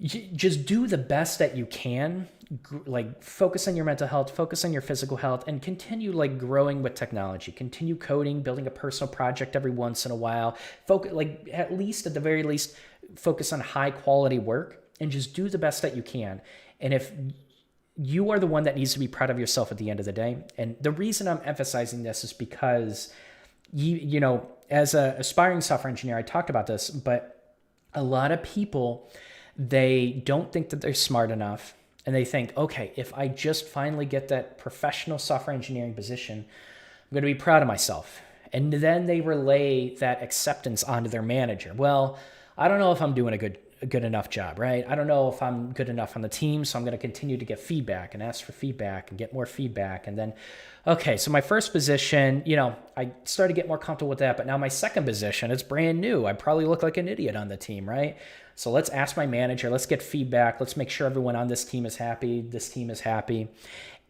just do the best that you can, like, focus on your mental health, focus on your physical health, and continue, like, growing with technology. Continue coding, building a personal project every once in a while. Focus, like, at the very least, focus on high quality work and just do the best that you can. And if you are the one that needs to be proud of yourself at the end of the day, and the reason I'm emphasizing this is because you know, as an aspiring software engineer, I talked about this, but a lot of people, they don't think that they're smart enough, and they think, okay, if I just finally get that professional software engineering position, I'm going to be proud of myself. And then they relay that acceptance onto their manager. Well, I don't know if I'm doing a good enough job, right? I don't know if I'm good enough on the team, so I'm going to continue to get feedback and ask for feedback and get more feedback. And then, okay, so my first position, you know, I started to get more comfortable with that, but now my second position, it's brand new. I probably look like an idiot on the team, right? So let's ask my manager, let's get feedback, let's make sure everyone on this team is happy, this team is happy.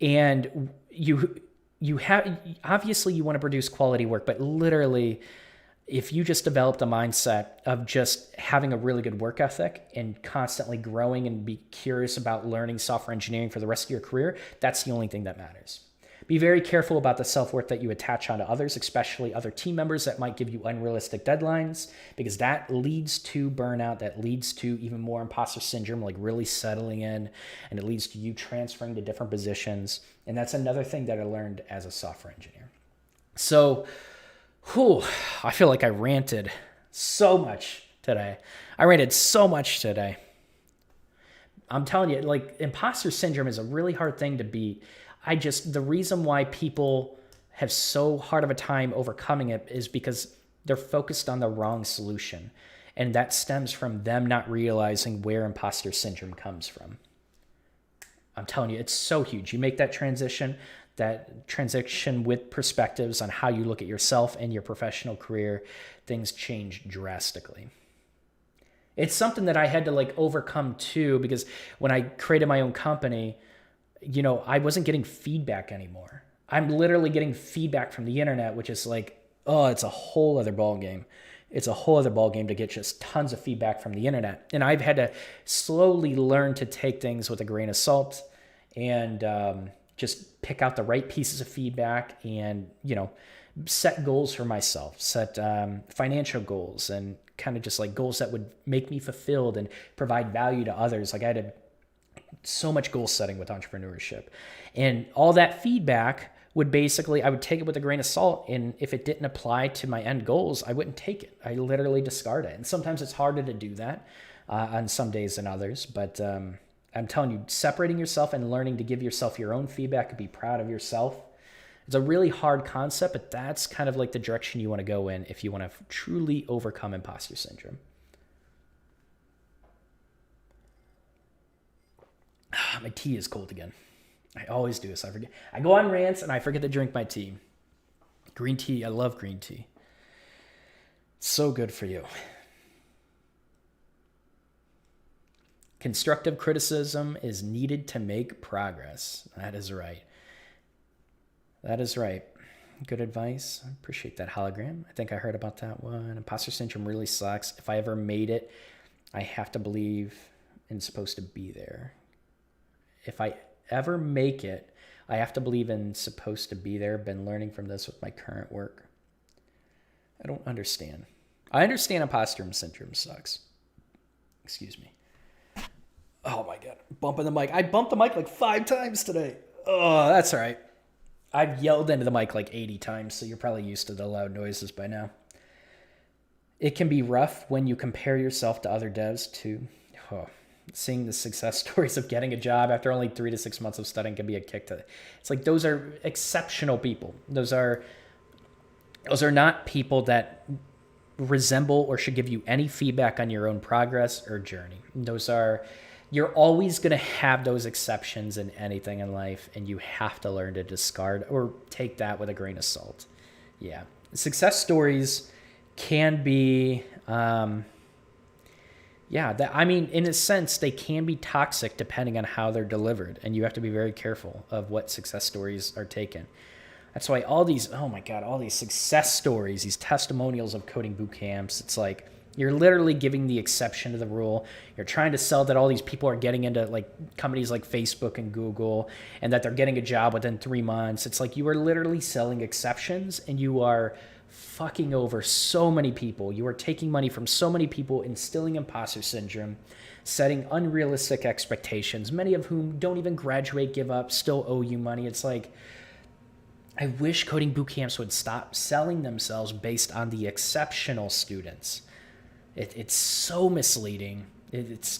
And you have, obviously you want to produce quality work, but literally, if you just develop the mindset of just having a really good work ethic and constantly growing and be curious about learning software engineering for the rest of your career, that's the only thing that matters. Be very careful about the self-worth that you attach onto others, especially other team members that might give you unrealistic deadlines, because that leads to burnout, that leads to even more imposter syndrome, like really settling in, and it leads to you transferring to different positions. And that's another thing that I learned as a software engineer. So, I feel like I ranted so much today. I'm telling you, like, imposter syndrome is a really hard thing to beat. The reason why people have so hard of a time overcoming it is because they're focused on the wrong solution. And that stems from them not realizing where imposter syndrome comes from. I'm telling you, it's so huge. You make that transition with perspectives on how you look at yourself and your professional career, things change drastically. It's something that I had to, like, overcome too, because when I created my own company, you know, I wasn't getting feedback anymore. I'm literally getting feedback from the internet, which is like, oh, it's a whole other ballgame. It's a whole other ballgame to get just tons of feedback from the internet. And I've had to slowly learn to take things with a grain of salt and just pick out the right pieces of feedback and, you know, set goals for myself, set financial goals, and kind of just like goals that would make me fulfilled and provide value to others. Like, I had so much goal setting with entrepreneurship, and all that feedback would basically, I would take it with a grain of salt. And if it didn't apply to my end goals, I wouldn't take it. I literally discard it. And sometimes it's harder to do that on some days than others. But I'm telling you, separating yourself and learning to give yourself your own feedback and be proud of yourself, it's a really hard concept, but that's kind of like the direction you want to go in if you want to truly overcome imposter syndrome. My tea is cold again. I always do this. I forget. I go on rants and I forget to drink my tea. Green tea. I love green tea. It's so good for you. Constructive criticism is needed to make progress. That is right. That is right. Good advice. I appreciate that hologram. I think I heard about that one. Imposter syndrome really sucks. If I ever made it, I have to believe in supposed to be there. If I ever make it, I have to believe in supposed to be there. Been learning from this with my current work. I don't understand. I understand imposter syndrome sucks. Excuse me. Oh my God. Bumping the mic. I bumped the mic like 5 times today. Oh, that's all right. I've yelled into the mic like 80 times, so you're probably used to the loud noises by now. It can be rough when you compare yourself to other devs too. Oh, seeing the success stories of getting a job after only 3 to 6 months of studying can be a kick to. It's like those are exceptional people. Those are not people that resemble or should give you any feedback on your own progress or journey. You're always going to have those exceptions in anything in life, and you have to learn to discard or take that with a grain of salt. Yeah. Success stories can be, in a sense, they can be toxic depending on how they're delivered, and you have to be very careful of what success stories are taken. That's why all these success stories, these testimonials of coding boot camps, it's like you're literally giving the exception to the rule. You're trying to sell that all these people are getting into like companies like Facebook and Google and that they're getting a job within 3 months. It's like you are literally selling exceptions, and you are fucking over so many people. You are taking money from so many people, instilling imposter syndrome, setting unrealistic expectations, many of whom don't even graduate, give up, still owe you money. It's like, I wish coding boot camps would stop selling themselves based on the exceptional students. It's so misleading. It's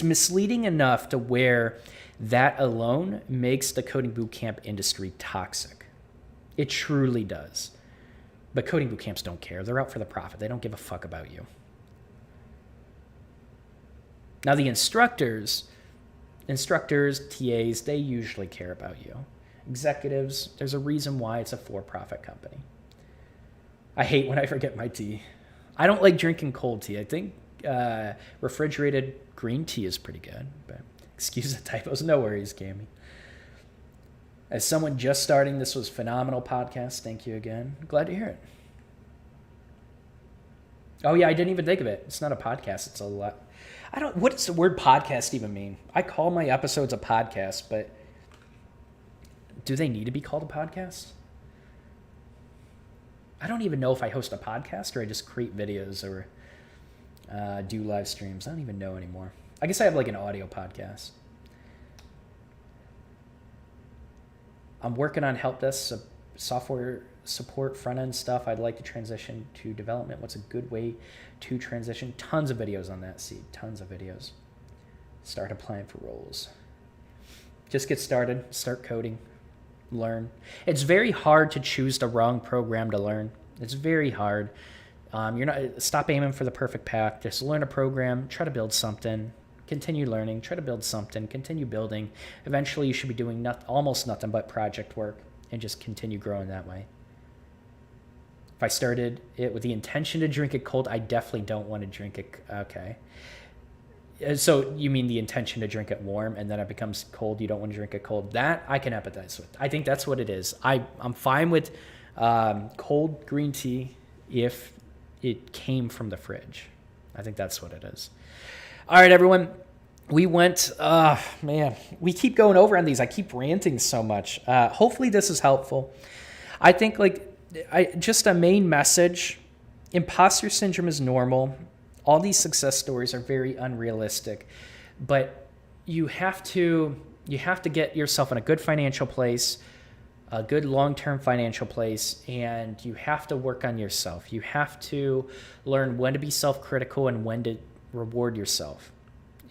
misleading enough to where that alone makes the coding boot camp industry toxic. It truly does. But coding boot camps don't care. They're out for the profit. They don't give a fuck about you. Now the instructors, TAs, they usually care about you. Executives, there's a reason why it's a for-profit company. I hate when I forget my tea. I don't like drinking cold tea. I think refrigerated green tea is pretty good, but excuse the typos. No worries, Cami. As someone just starting, this was a phenomenal podcast. Thank you again. Glad to hear it. Oh yeah, I didn't even think of it. It's not a podcast. It's a lot. What does the word podcast even mean? I call my episodes a podcast, but do they need to be called a podcast? I don't even know if I host a podcast or I just create videos or do live streams. I don't even know anymore. I guess I have like an audio podcast. I'm working on help desk software support, front-end stuff. I'd like to transition to development. What's a good way to transition? Tons of videos on that, Seed. Tons of videos. Start applying for roles. Just get started. Start coding. Learn. It's very hard to choose the wrong program to learn. It's very hard. Stop aiming for the perfect path. Just learn a program. Try to build something. Continue learning. Try to build something. Continue building. Eventually, you should be doing almost nothing but project work and just continue growing that way. If I started it with the intention to drink it cold, I definitely don't want to drink it. Okay. So you mean the intention to drink it warm and then it becomes cold, you don't want to drink it cold? That I can empathize with. I think that's what it is. I'm fine with cold green tea if it came from the fridge. I think that's what it is. All right, everyone. We went, we keep going over on these. I keep ranting so much. Hopefully this is helpful. I think just a main message, imposter syndrome is normal. All these success stories are very unrealistic, but you have to get yourself in a good financial place, a good long-term financial place, and you have to work on yourself. You have to learn when to be self-critical and when to reward yourself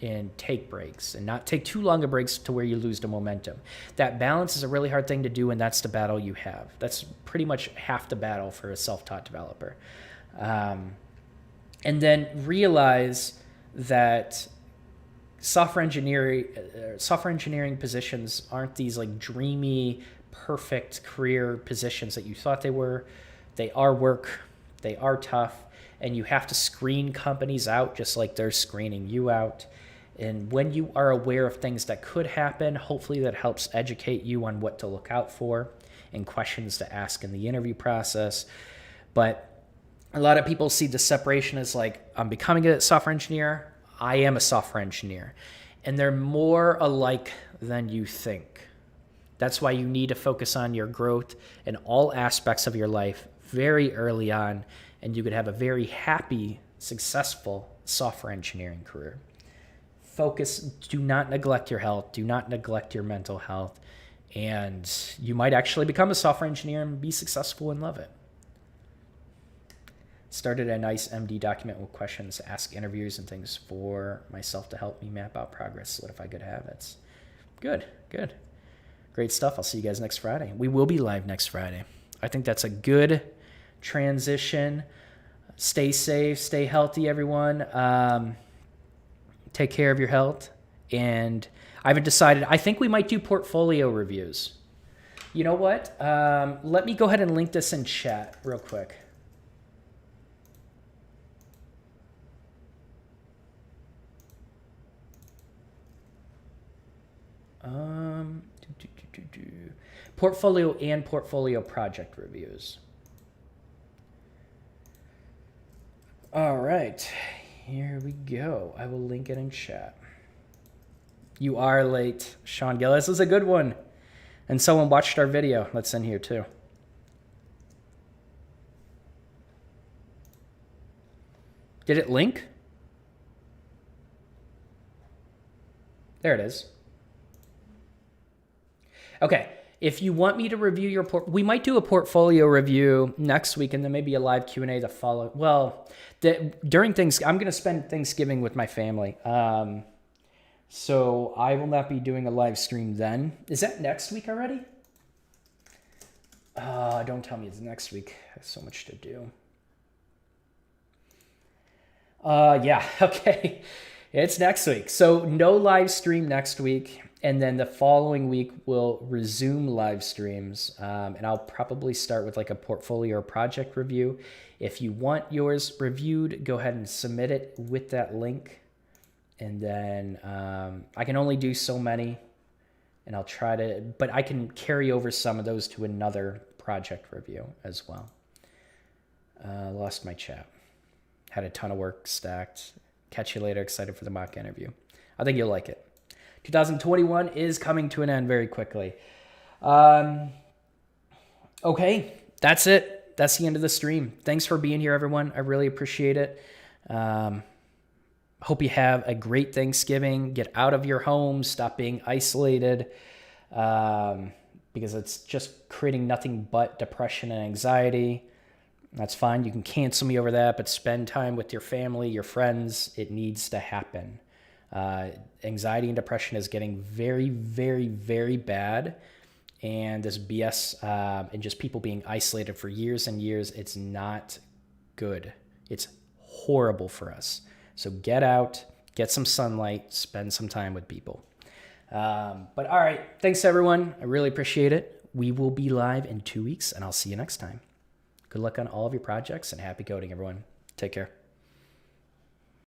and take breaks and not take too long of breaks to where you lose the momentum. That balance is a really hard thing to do, and that's the battle you have. That's pretty much half the battle for a self-taught developer. And then realize that software engineering positions aren't these like dreamy, perfect career positions that you thought they were. They are work. They are tough. And you have to screen companies out just like they're screening you out. And when you are aware of things that could happen, hopefully that helps educate you on what to look out for and questions to ask in the interview process. But a lot of people see the separation as like, I'm becoming a software engineer. I am a software engineer. And they're more alike than you think. That's why you need to focus on your growth in all aspects of your life very early on, and you could have a very happy, successful software engineering career. Focus, do not neglect your health, do not neglect your mental health, and you might actually become a software engineer and be successful and love it. Started a nice MD document with questions to ask interviewers and things for myself to help me map out progress, solidify good habits. Good, good. Great stuff. I'll see you guys next Friday. We will be live next Friday. I think that's a good transition. Stay safe, stay healthy, everyone. Take care of your health. And I haven't decided. I think we might do portfolio reviews. You know what? Let me go ahead and link this in chat real quick. Portfolio and portfolio project reviews. All right, here we go. I will link it in chat. You are late, Sean Gillis. This is a good one. And someone watched our video. That's in here too. Did it link? There it is. Okay, if you want me to review your we might do a portfolio review next week and then maybe a live Q&A to follow. Well, during I'm going to spend Thanksgiving with my family. So I will not be doing a live stream then. Is that next week already? Don't tell me it's next week. I have so much to do. Yeah, okay. It's next week. So no live stream next week. And then the following week, we'll resume live streams. And I'll probably start with like a portfolio or project review. If you want yours reviewed, go ahead and submit it with that link. And then I can only do so many. And I'll try to, but I can carry over some of those to another project review as well. Lost my chat. Had a ton of work stacked. Catch you later. Excited for the mock interview. I think you'll like it. 2021 is coming to an end very quickly. Okay, that's it. That's the end of the stream. Thanks for being here, everyone. I really appreciate it. Hope you have a great Thanksgiving. Get out of your homes. Stop being isolated because it's just creating nothing but depression and anxiety. That's fine. You can cancel me over that, but spend time with your family, your friends. It needs to happen. Anxiety and depression is getting very, very, very bad. And this BS and just people being isolated for years and years, it's not good. It's horrible for us. So get out, get some sunlight, spend some time with people. But all right, thanks everyone. I really appreciate it. We will be live in 2 weeks and I'll see you next time. Good luck on all of your projects and happy coding, everyone. Take care.